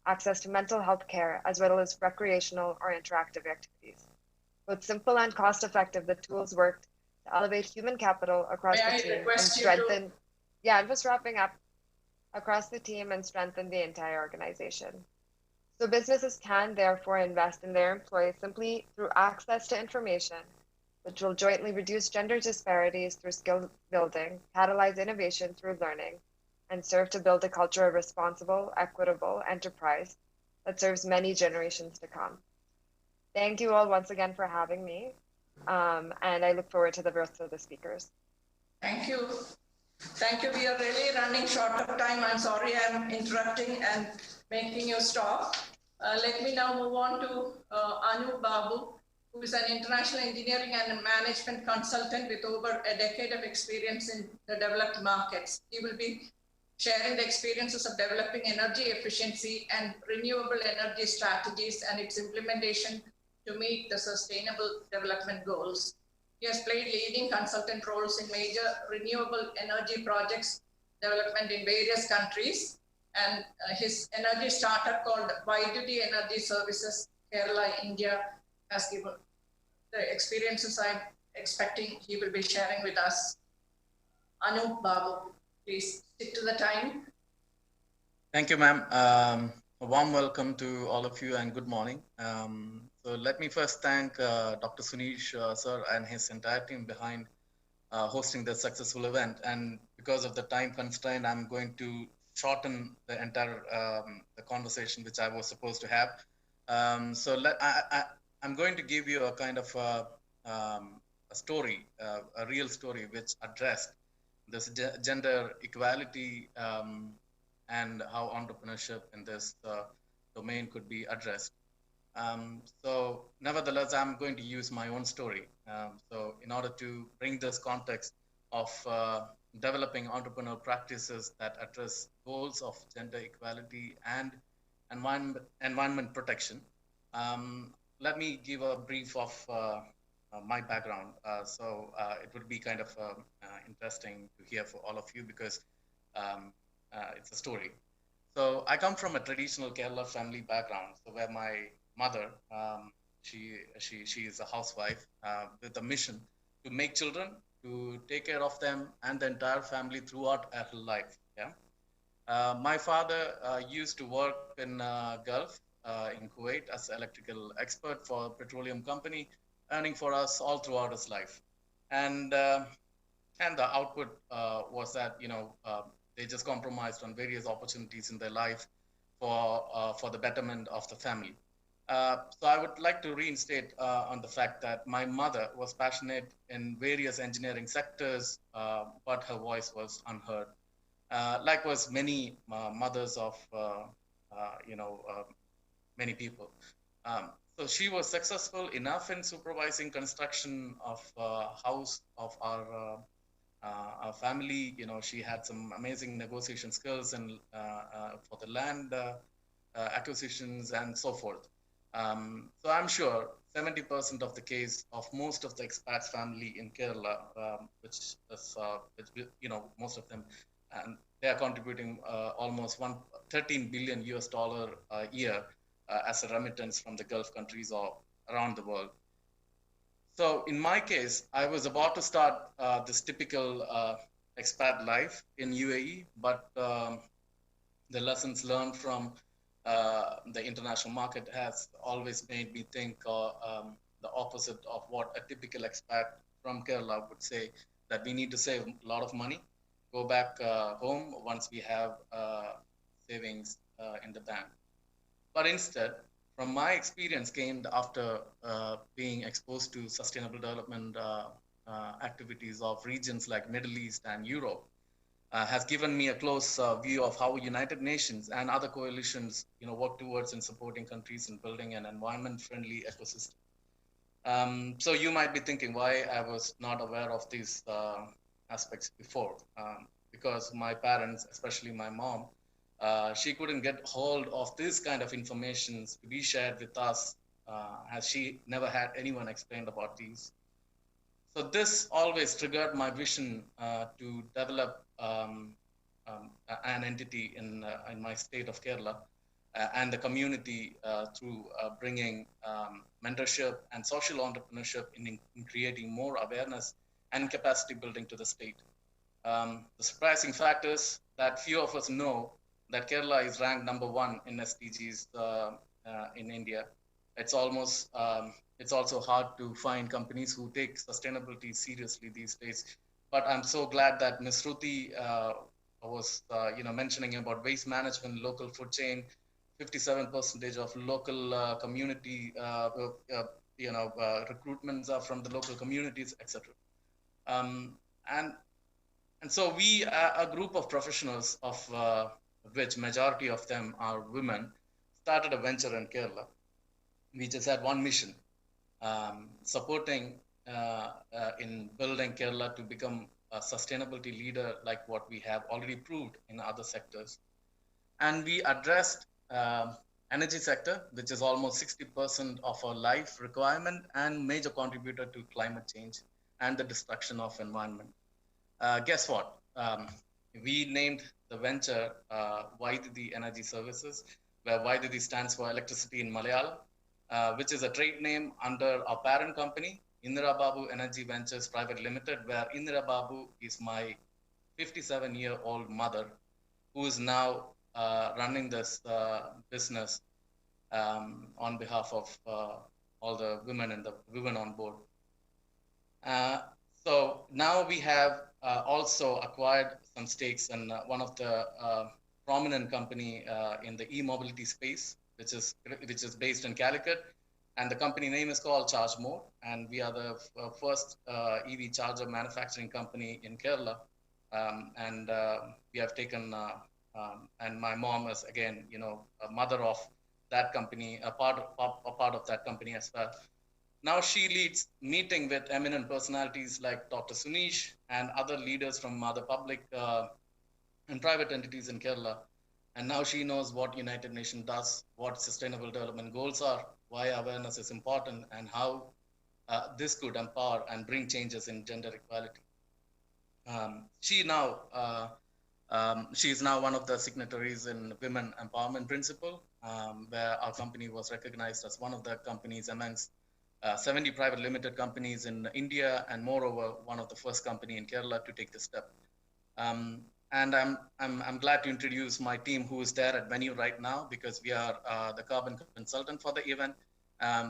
access to mental health care, as well as recreational or interactive activities. Both simple and cost-effective, the tools worked to elevate human capital across the team and strengthen, I'm just wrapping up, across the team and strengthen the entire organization. So businesses can therefore invest in their employees simply through access to information, which will jointly reduce gender disparities through skill building, catalyze innovation through learning, and serve to build a culture of responsible, equitable enterprise that serves many generations to come. Thank you all once again for having me, and I look forward to the rest of the speakers. Thank you. Thank you. We are really running short of time. I'm sorry I'm interrupting and making you stop. Let me now move on to Anu Babu, who is an international engineering and management consultant with over a decade of experience in the developed markets. He will be sharing the experiences of developing energy efficiency and renewable energy strategies and its implementation to meet the sustainable development goals. He has played leading consultant roles in major renewable energy projects development in various countries, and his energy startup called iWTC Energy Services, Kerala, India, has given the experiences I'm expecting he will be sharing with us. Anu Babu, please stick to the time. Thank you, ma'am. A warm welcome to all of you and good morning. So let me first thank Dr. Sunish sir and his entire team behind hosting this successful event. And because of the time constraint, I'm going to shorten the entire the conversation which I was supposed to have. I'm going to give you a kind of a story, a real story which addressed this gender equality and how entrepreneurship in this domain could be addressed. So nevertheless, I'm going to use my own story. So in order to bring this context of developing entrepreneurial practices that address goals of gender equality and environment protection, let me give a brief of my background. It would be kind of interesting to hear for all of you because it's a story. So I come from a traditional Kerala family background, so where my mother, she is a housewife with a mission to make children, to take care of them and the entire family throughout her life. Yeah. My father used to work in Gulf, in Kuwait as an electrical expert for a petroleum company, earning for us all throughout his life. And the output was that, they just compromised on various opportunities in their life for the betterment of the family. So I would like to reinstate on the fact that my mother was passionate in various engineering sectors, but her voice was unheard. Likewise, many mothers of many people. So she was successful enough in supervising construction of house of our family. She had some amazing negotiation skills and for the land acquisitions and so forth. So I'm sure 70% of the case of most of the expats family in Kerala, which is, most of them, and they are contributing almost 13 billion US dollar a year as a remittance from the Gulf countries or around the world. So in my case, I was about to start this typical expat life in UAE, but the lessons learned from the international market has always made me think the opposite of what a typical expat from Kerala would say, that we need to save a lot of money, go back home once we have savings in the bank. But instead, from my experience gained after being exposed to sustainable development activities of regions like Middle East and Europe, has given me a close view of how United Nations and other coalitions, work towards in supporting countries in building an environment-friendly ecosystem. So you might be thinking why I was not aware of these aspects before, because my parents, especially my mom, she couldn't get hold of this kind of information to be shared with us, as she never had anyone explained about these. So this always triggered my vision to develop an entity in my state of Kerala and the community through bringing mentorship and social entrepreneurship in creating more awareness and capacity building to the state. The surprising fact is that few of us know that Kerala is ranked #1 in SDGs in India. It's also hard to find companies who take sustainability seriously these days. But I'm so glad that Ms. Ruti was mentioning about waste management, local food chain, 57% of local community recruitments are from the local communities, etc. And so we are a group of professionals, of which majority of them are women, started a venture in Kerala. We just had one mission, supporting in building Kerala to become a sustainability leader like what we have already proved in other sectors. And we addressed energy sector, which is almost 60% of our life requirement and major contributor to climate change and the destruction of environment. Guess what? We named the venture iWTC Energy Services, where iWTC stands for electricity in Malayalam, which is a trade name under our parent company, Indira Babu Energy Ventures Private Limited, where Indira Babu is my 57-year-old mother, who is now running this business on behalf of all the women and the women on board. So now we have also acquired some stakes in one of the prominent company in the e-mobility space, which is based in Calicut, and the company name is called Charge More, and we are the first EV charger manufacturing company in Kerala, and we have taken and my mom is again a mother of that company, a part of that company as well. Now she leads meeting with eminent personalities like Dr. Sunish and other leaders from other public and private entities in Kerala. And now she knows what United Nations does, what sustainable development goals are, why awareness is important, and how this could empower and bring changes in gender equality. She is now one of the signatories in Women Empowerment Principle, where our company was recognized as one of the companies amongst 70 private limited companies in India, and moreover, one of the first company in Kerala to take this step. And I'm glad to introduce my team who is there at venue right now, because we are the carbon consultant for the event.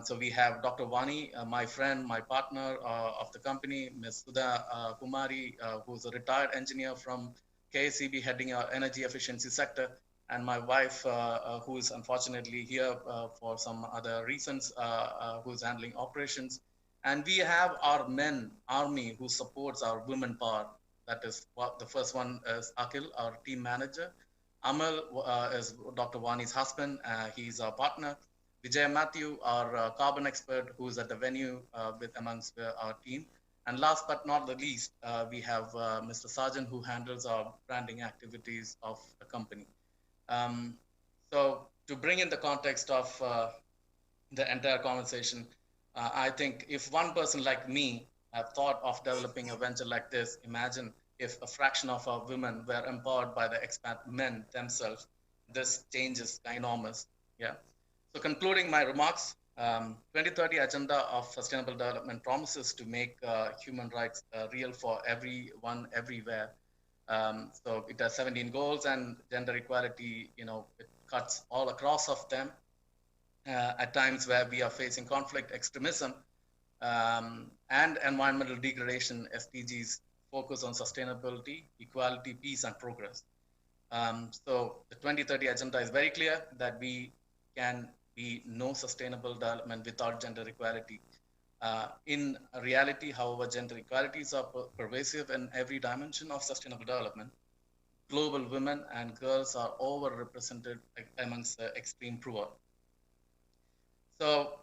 So we have Dr. Vani, my friend, my partner of the company, Ms. Sudha Kumari, who's a retired engineer from KSEB heading our energy efficiency sector, and my wife, who is unfortunately here for some other reasons, who is handling operations. And we have our men army who supports our women power. That is what the first one is Akhil, our team manager. Amal is Dr. Wani's husband. He's our partner. Vijay Matthew, our carbon expert, who's at the venue amongst our team. And last but not the least, we have Mr. Sarjan, who handles our branding activities of the company. So to bring in the context of the entire conversation, I think if one person like me have thought of developing a venture like this, imagine if a fraction of our women were empowered by the expat men themselves. This change is enormous. Yeah. So concluding my remarks, 2030 Agenda of Sustainable Development promises to make human rights real for everyone, everywhere. So it has 17 goals, and gender equality, it cuts all across of them. At times where we are facing conflict, extremism, and environmental degradation, SDGs focus on sustainability, equality, peace, and progress. So the 2030 Agenda is very clear that we can be no sustainable development without gender equality. In reality, however, gender equalities are pervasive in every dimension of sustainable development. Global women and girls are overrepresented amongst the extreme poor. So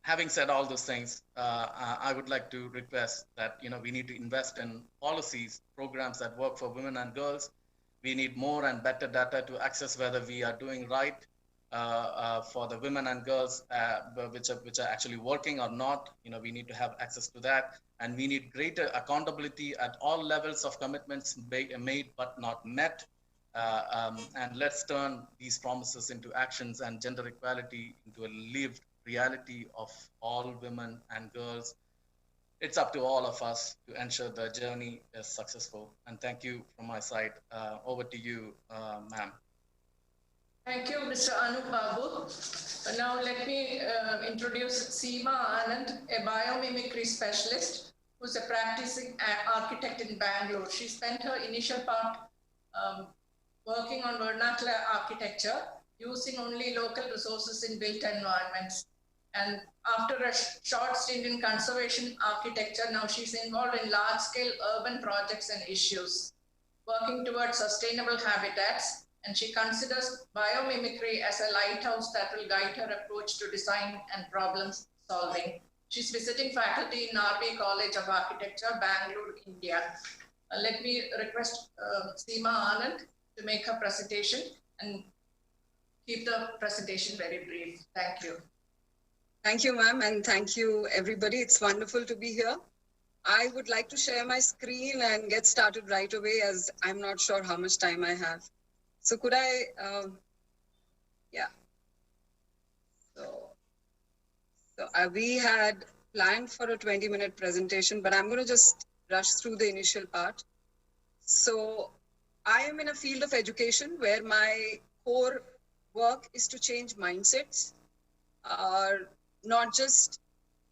having said all those things, I would like to request that we need to invest in policies, programs that work for women and girls. We need more and better data to access whether we are doing right for the women and girls which are actually working or not. We need to have access to that, and we need greater accountability at all levels of commitments made but not met. And let's turn these promises into actions and gender equality into a lived reality of all women and girls. It's up to all of us to ensure the journey is successful. And thank you from my side. Over to you, ma'am. Thank you, Mr. Anup Babu. Now let me introduce Seema Anand, a biomimicry specialist who's a practicing architect in Bangalore. She spent her initial part working on vernacular architecture using only local resources in built environments. And after a short stint in conservation architecture, now she's involved in large-scale urban projects and issues, working towards sustainable habitats. And she considers biomimicry as a lighthouse that will guide her approach to design and problem solving. She's visiting faculty in RB College of Architecture, Bangalore, India. Let me request Seema Anand to make her presentation and keep the presentation very brief. Thank you. Thank you, ma'am, and thank you, everybody. It's wonderful to be here. I would like to share my screen and get started right away, as I'm not sure how much time I have. So could I, yeah. So we had planned for a 20-minute presentation, but I'm going to just rush through the initial part. So I am in a field of education where my core work is to change mindsets, not just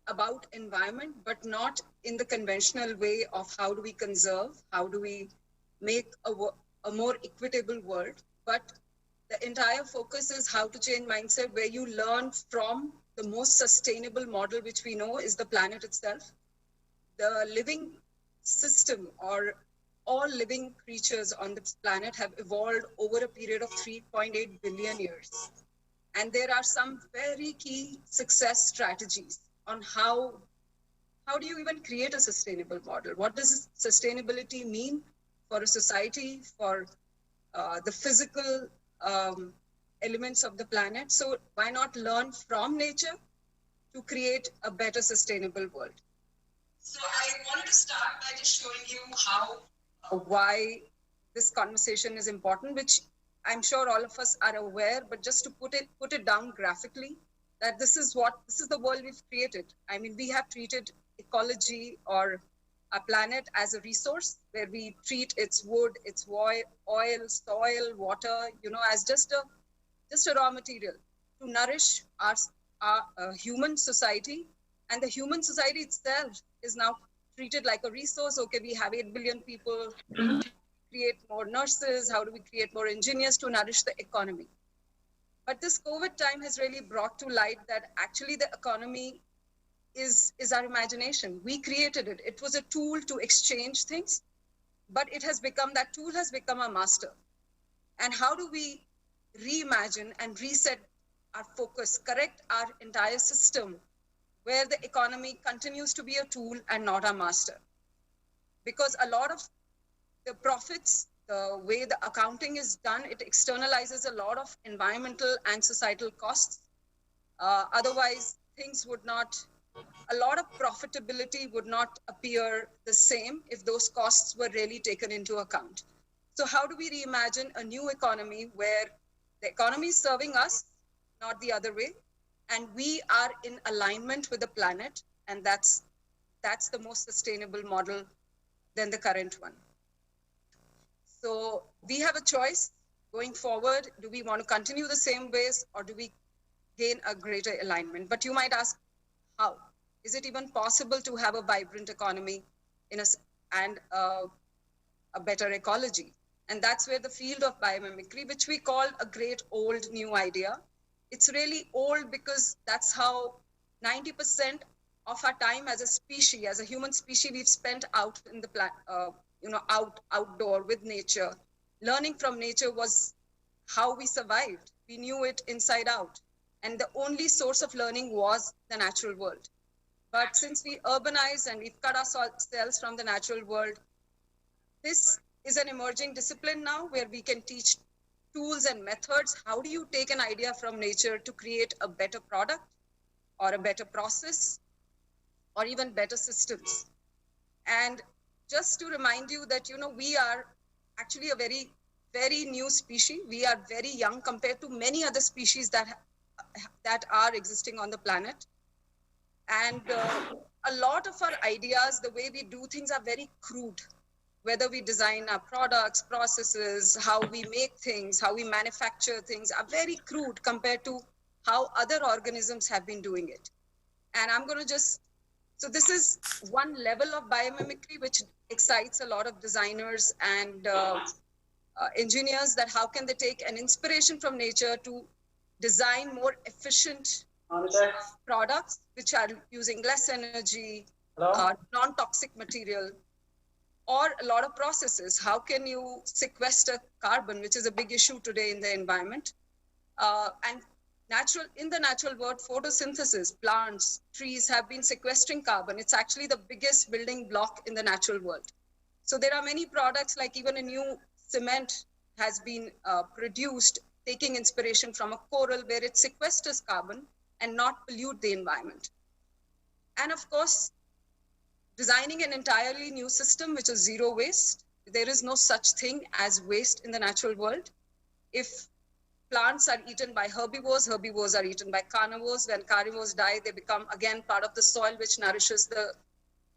about environment, but not in the conventional way of how do we conserve, how do we make a more equitable world, but the entire focus is how to change mindset, where you learn from the most sustainable model, which we know is the planet itself. The living system, or all living creatures on this planet, have evolved over a period of 3.8 billion years. And there are some very key success strategies on how do you even create a sustainable model? What does sustainability mean for a society, for the physical elements of the planet? So why not learn from nature to create a better sustainable world? So I wanted to start by just showing you why this conversation is important, which I'm sure all of us are aware, but just to put it down graphically, that this is the world we've created. I mean, we have treated ecology or a planet as a resource, where we treat its wood, its oil, soil, water, as just a raw material to nourish our human society. And the human society itself is now treated like a resource. Okay, we have 8 billion people, create more nurses, how do we create more engineers to nourish the economy? But this COVID time has really brought to light that actually the economy is our imagination. We created it. It was a tool to exchange things, but that tool has become a master. And how do we reimagine and reset our focus, correct our entire system where the economy continues to be a tool and not a master? Because a lot of the profits, the way the accounting is done, it externalizes a lot of environmental and societal costs. Otherwise, things would not, a lot of profitability would not appear the same if those costs were really taken into account. So how do we reimagine a new economy where the economy is serving us, not the other way, and we are in alignment with the planet, and that's the most sustainable model than the current one. So we have a choice going forward. Do we want to continue the same ways, or do we gain a greater alignment? But you might ask, how? Is it even possible to have a vibrant economy and a better ecology? And that's where the field of biomimicry, which we call a great old new idea. It's really old because that's how 90% of our time as a species, as a human species, we've spent out in the outdoor with nature. Learning from nature was how we survived. We knew it inside out. And the only source of learning was the natural world. But since we urbanized and we've cut ourselves from the natural world, this is an emerging discipline now where we can teach tools and methods. How do you take an idea from nature to create a better product or a better process or even better systems? And just to remind you that, we are actually a very, very new species. We are very young compared to many other species that are existing on the planet. And a lot of our ideas, the way we do things are very crude. Whether we design our products, processes, how we make things, how we manufacture things are very crude compared to how other organisms have been doing it. And I'm going to so this is one level of biomimicry, which excites a lot of designers and engineers, that how can they take an inspiration from nature to design more efficient products, which are using less energy, non-toxic material, or a lot of processes. How can you sequester carbon, which is a big issue today in the environment? And in the natural world, photosynthesis, plants, trees have been sequestering carbon. It's actually the biggest building block in the natural world. So there are many products, like even a new cement has been produced, taking inspiration from a coral where it sequesters carbon and not pollute the environment. And of course, designing an entirely new system, which is zero waste. There is no such thing as waste in the natural world. If plants are eaten by herbivores, herbivores are eaten by carnivores. When carnivores die, they become again part of the soil, which nourishes the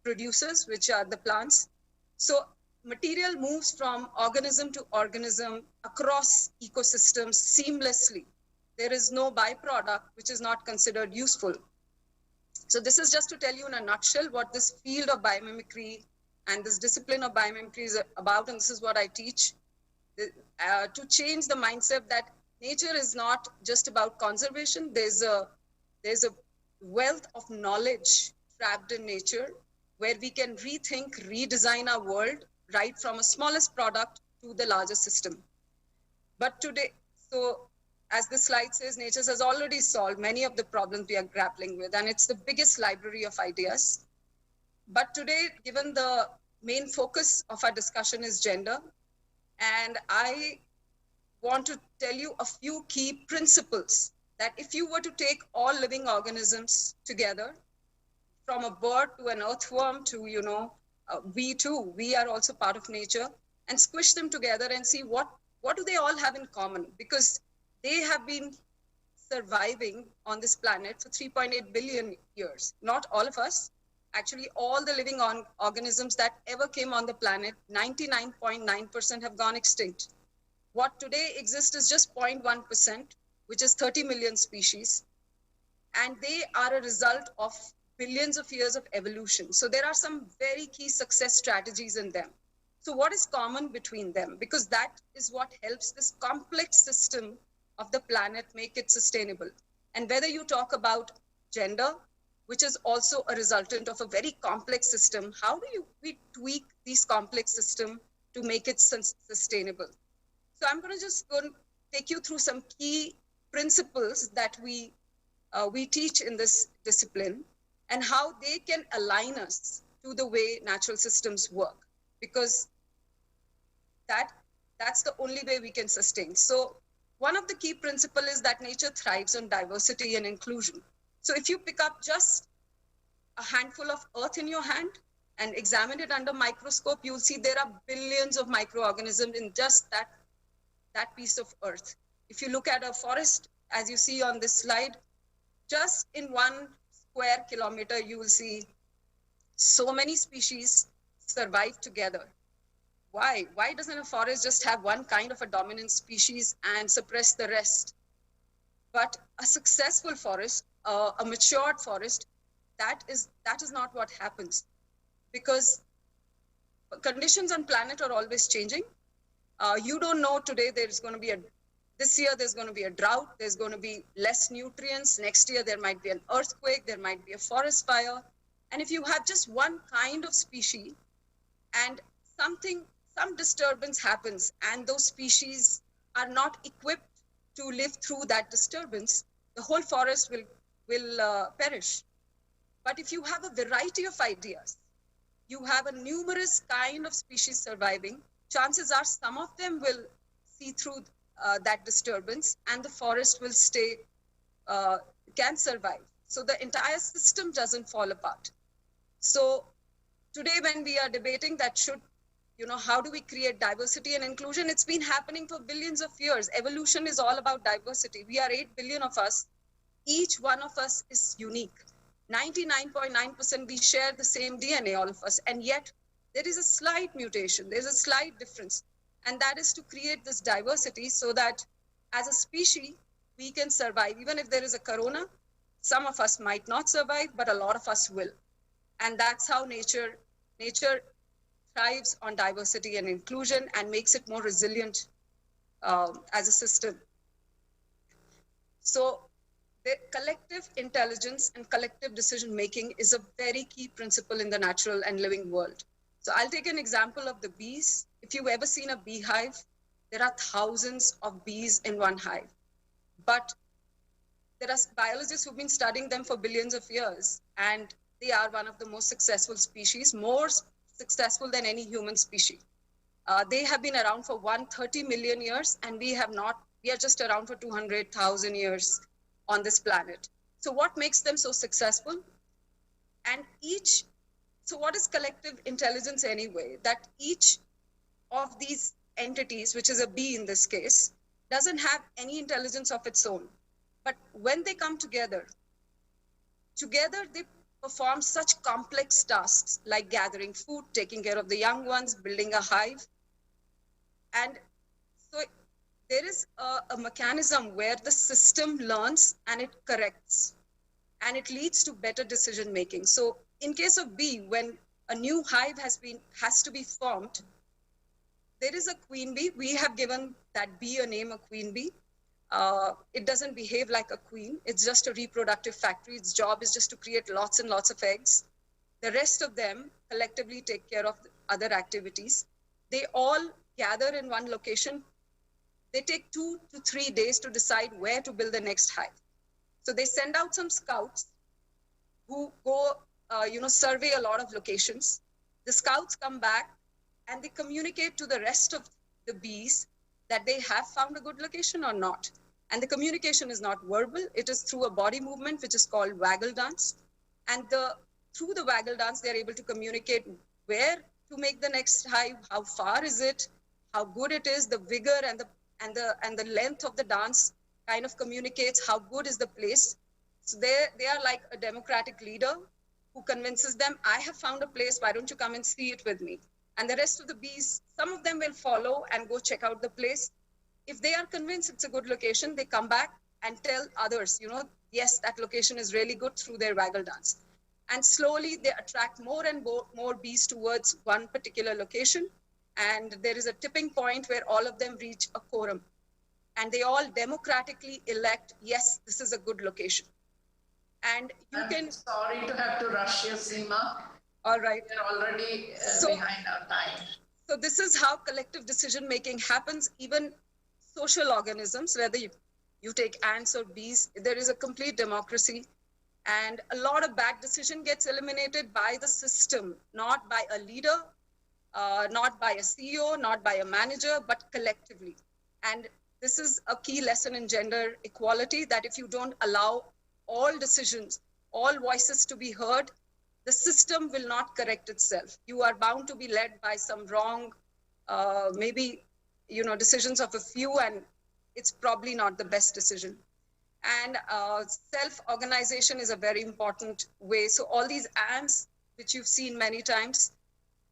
producers, which are the plants. So material moves from organism to organism across ecosystems seamlessly. There is no byproduct which is not considered useful. So this is just to tell you in a nutshell what this field of biomimicry and this discipline of biomimicry is about, and this is what I teach, to change the mindset that nature is not just about conservation. There's a wealth of knowledge trapped in nature where we can rethink, redesign our world right from a smallest product to the largest system. But today, so as the slide says, nature has already solved many of the problems we are grappling with, and it's the biggest library of ideas. But today, given the main focus of our discussion is gender, and I want to tell you a few key principles that if you were to take all living organisms together, from a bird to an earthworm to, we too, we are also part of nature, and squish them together and see what do they all have in common, because they have been surviving on this planet for 3.8 billion years. Not all of us, actually all the living organisms that ever came on the planet, 99.9% have gone extinct. What today exists is just 0.1%, which is 30 million species. And they are a result of billions of years of evolution. So there are some very key success strategies in them. So what is common between them? Because that is what helps this complex system of the planet make it sustainable. And whether you talk about gender, which is also a resultant of a very complex system, how do we tweak these complex system to make it sustainable? So I'm going to just take you through some key principles that we teach in this discipline and how they can align us to the way natural systems work, because that's the only way we can sustain. So one of the key principles is that nature thrives on diversity and inclusion. So if you pick up just a handful of earth in your hand and examine it under microscope, you'll see there are billions of microorganisms in just that piece of earth. If you look at a forest, as you see on this slide, just in 1 square kilometer, you will see so many species survive together. Why? Why doesn't a forest just have one kind of a dominant species and suppress the rest? But a successful forest, a matured forest, that is not what happens, because conditions on planet are always changing. You don't know today this year there's going to be a drought, there's going to be less nutrients. Next year there might be an earthquake, there might be a forest fire. And if you have just one kind of species and some disturbance happens and those species are not equipped to live through that disturbance, the whole forest will perish. But if you have a variety of ideas, you have a numerous kind of species surviving, chances are some of them will see through that disturbance and the forest will can survive. So the entire system doesn't fall apart. So today when we are debating that how do we create diversity and inclusion? It's been happening for billions of years. Evolution is all about diversity. We are 8 billion of us. Each one of us is unique. 99.9% we share the same DNA, all of us. And yet there is a slight mutation. There's a slight difference. And that is to create this diversity so that as a species, we can survive. Even if there is a corona, some of us might not survive, but a lot of us will. And that's how nature thrives on diversity and inclusion and makes it more resilient as a system. So the collective intelligence and collective decision-making is a very key principle in the natural and living world. So I'll take an example of the bees. If you've ever seen a beehive, there are thousands of bees in one hive. But there are biologists who've been studying them for billions of years, and they are one of the most successful species, more successful than any human species. They have been around for 130 million years, and we are just around for 200,000 years on this planet. So what makes them so successful? So what is collective intelligence anyway? That each of these entities, which is a bee in this case, doesn't have any intelligence of its own. But when they come together they perform such complex tasks like gathering food, taking care of the young ones, building a hive. And so there is a mechanism where the system learns and it corrects and it leads to better decision making. So in case of bee, when a new hive has to be formed, there is a queen bee. We have given that bee a name, a queen bee. It doesn't behave like a queen. It's just a reproductive factory. Its job is just to create lots and lots of eggs. The rest of them collectively take care of other activities. They all gather in one location. They take 2 to 3 days to decide where to build the next hive. So they send out some scouts who go, survey a lot of locations. The scouts come back and they communicate to the rest of the bees that they have found a good location or not. And the communication is not verbal. It is through a body movement, which is called waggle dance. And through the waggle dance, they're able to communicate where to make the next hive, how far is it, how good it is, the vigor and the length of the dance kind of communicates how good is the place. So they are like a democratic leader who convinces them, I have found a place, why don't you come and see it with me? And the rest of the bees, some of them will follow and go check out the place. If they are convinced it's a good location, they come back and tell others, yes, that location is really good through their waggle dance. And slowly they attract more and more bees towards one particular location. And there is a tipping point where all of them reach a quorum. And they all democratically elect, yes, this is a good location. And you can... Sorry to have to rush you, Seema. All right. We're already behind our time. So this is how collective decision-making happens. Even social organisms, whether you take ants or bees, there is a complete democracy. And a lot of bad decision gets eliminated by the system, not by a leader, not by a CEO, not by a manager, but collectively. And this is a key lesson in gender equality, that if you don't allow all decisions, all voices to be heard, the system will not correct itself. You are bound to be led by some wrong, maybe, decisions of a few, and it's probably not the best decision. And self-organization is a very important way. So all these ants, which you've seen many times,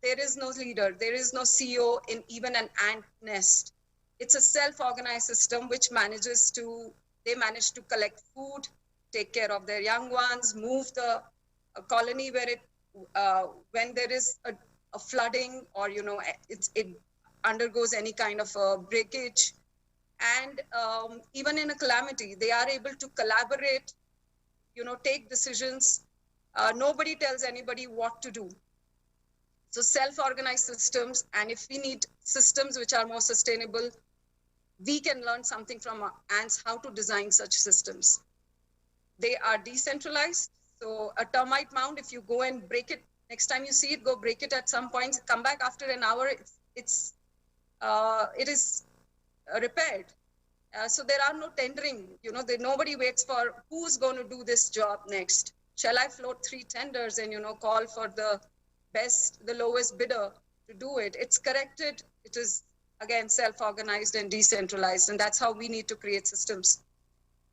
there is no leader, there is no CEO in even an ant nest. It's a self-organized system which manage to collect food, take care of their young ones, move the colony where when there is a flooding, or it undergoes any kind of a breakage. And even in a calamity, they are able to collaborate, take decisions. Nobody tells anybody what to do. So self-organized systems, and if we need systems which are more sustainable, we can learn something from ants, how to design such systems. They are decentralized. So a termite mound, if you go and break it, next time you see it, go break it at some point, come back after an hour, it is repaired. So there are no tendering, nobody waits for who's going to do this job next. Shall I float 3 tenders and, call for the lowest bidder to do it? It's corrected. It is, again, self-organized and decentralized. And that's how we need to create systems.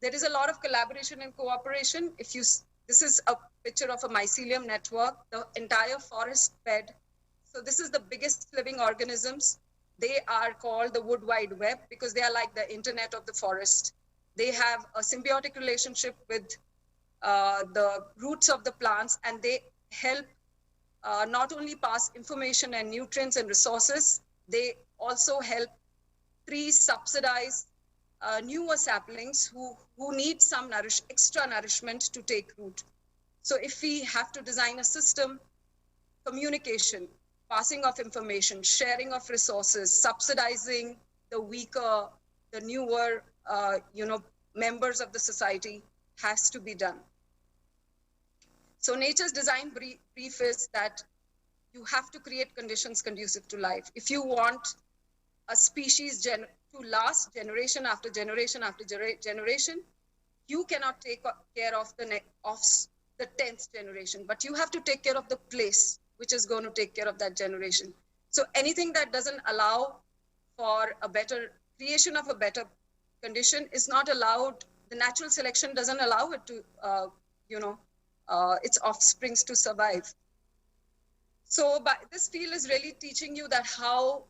There is a lot of collaboration and cooperation. This is a picture of a mycelium network, the entire forest bed. So this is the biggest living organisms. They are called the wood wide web because they are like the internet of the forest. They have a symbiotic relationship with the roots of the plants, and they help not only pass information and nutrients and resources, they also help trees subsidize newer saplings who need some extra nourishment to take root. So if we have to design a system, communication, passing of information, sharing of resources, subsidizing the weaker, the newer, members of the society has to be done. So nature's design brief is that you have to create conditions conducive to life. If you want a species to last generation after generation after generation, you cannot take care of the 10th generation, but you have to take care of the place which is going to take care of that generation. So anything that doesn't allow for a better creation of a better condition is not allowed. The natural selection doesn't allow it to, its offsprings to survive. So this field is really teaching you that how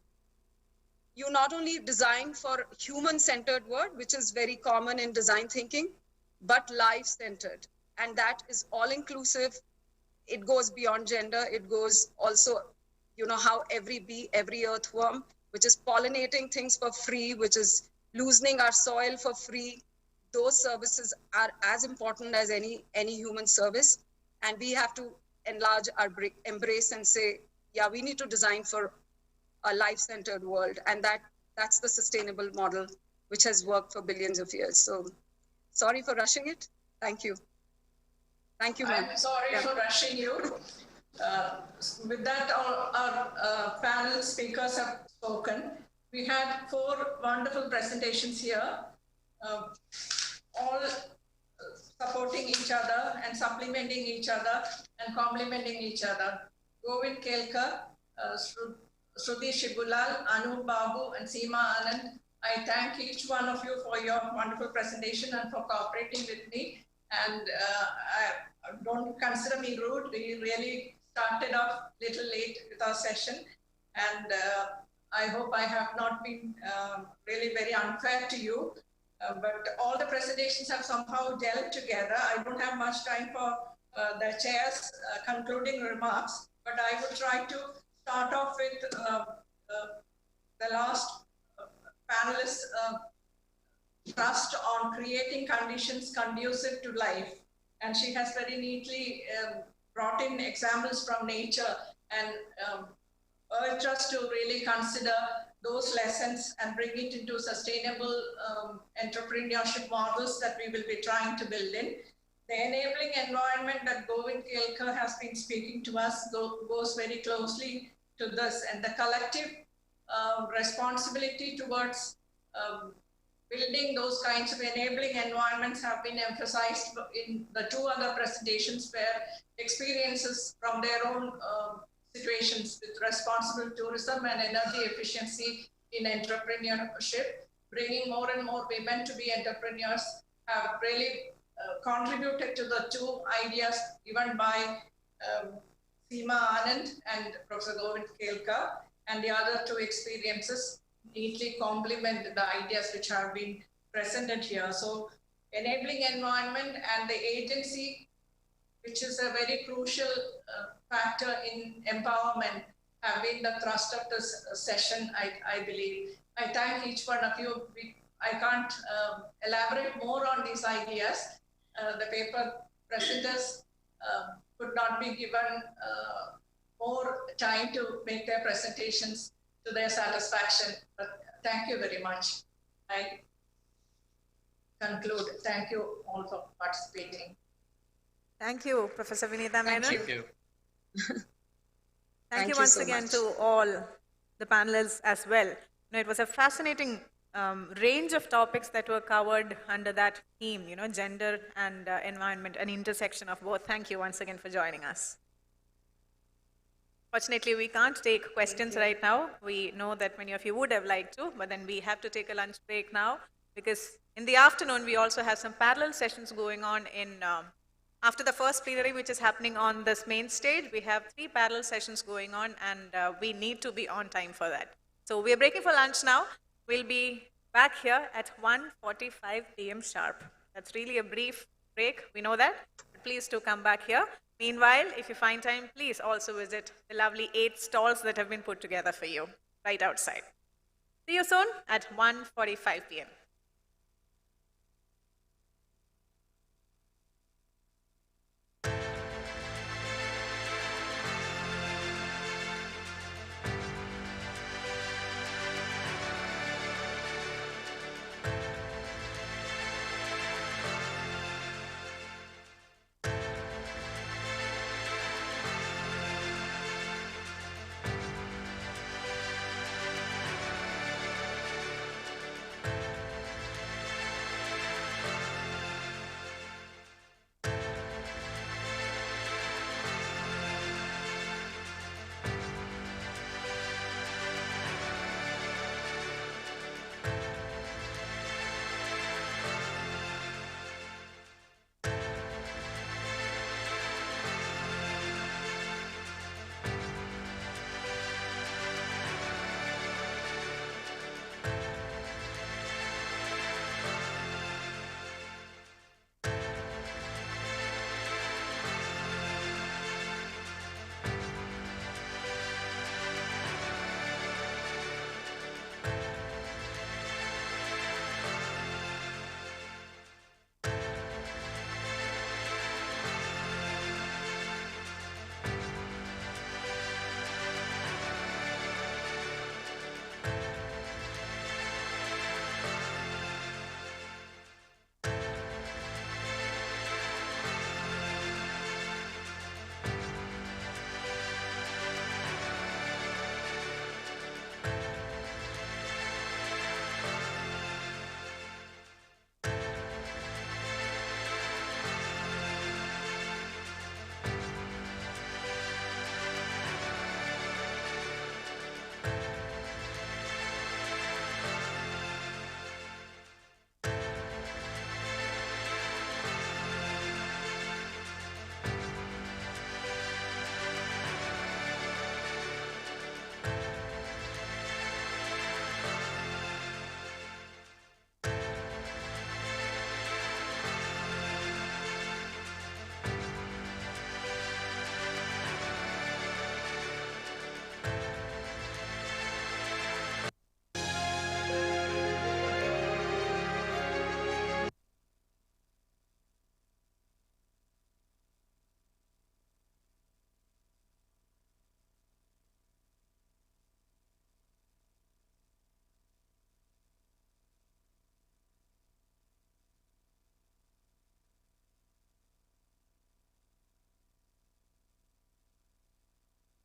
you not only design for human-centered world, which is very common in design thinking, but life-centered. And that is all-inclusive. It goes beyond gender. It goes also, how every bee, every earthworm, which is pollinating things for free, which is loosening our soil for free, those services are as important as any human service. And we have to enlarge our embrace and say, yeah, we need to design for a life-centered world. And that's the sustainable model, which has worked for billions of years. So sorry for rushing it. Thank you. Thank you, ma'am. I'm sorry for rushing you. With that, our panel speakers have spoken. We had 4 wonderful presentations here, all supporting each other and supplementing each other and complementing each other. Govind Kelkar, Shruti Shibulal, Anu Babu, and Seema Anand. I thank each one of you for your wonderful presentation and for cooperating with me. And I don't consider me rude. We really started off a little late with our session. And I hope I have not been really very unfair to you. But all the presentations have somehow gelled together. I don't have much time for the chair's concluding remarks, but I would try to start off with the last panelist thrust on creating conditions conducive to life. And she has very neatly brought in examples from nature and urged us to really consider those lessons and bring it into sustainable entrepreneurship models that we will be trying to build in. The enabling environment that Govind Kelkar has been speaking to us goes very closely to this, and the collective responsibility towards building those kinds of enabling environments have been emphasized in the two other presentations, where experiences from their own situations with responsible tourism and energy efficiency in entrepreneurship, bringing more and more women to be entrepreneurs, have really contributed to the two ideas given by Seema Anand and Professor Govind Kelkar, and the other two experiences neatly complement the ideas which have been presented here. So enabling environment and the agency, which is a very crucial factor in empowerment, have been the thrust of this session, I believe. I thank each one of you. I can't elaborate more on these ideas. The paper presenters could not be given more time to make their presentations to their satisfaction. But thank you very much. I conclude. Thank you all for participating. Thank you, Professor Vinita Menon. Thank you. Thank you you once so again much. to all the panelists as well. It was a fascinating range of topics that were covered under that theme, gender and environment, an intersection of both. Thank you once again for joining us. Fortunately, we can't take questions right now. We know that many of you would have liked to, but then we have to take a lunch break now, because in the afternoon, we also have some parallel sessions going on in after the first plenary, which is happening on this main stage. We have 3 parallel sessions going on, and we need to be on time for that. So we are breaking for lunch now. We'll be back here at 1:45 p.m. sharp. That's really a brief break, we know that, but please do come back here. Meanwhile, if you find time, please also visit the lovely 8 stalls that have been put together for you right outside. See you soon at 1:45 p.m.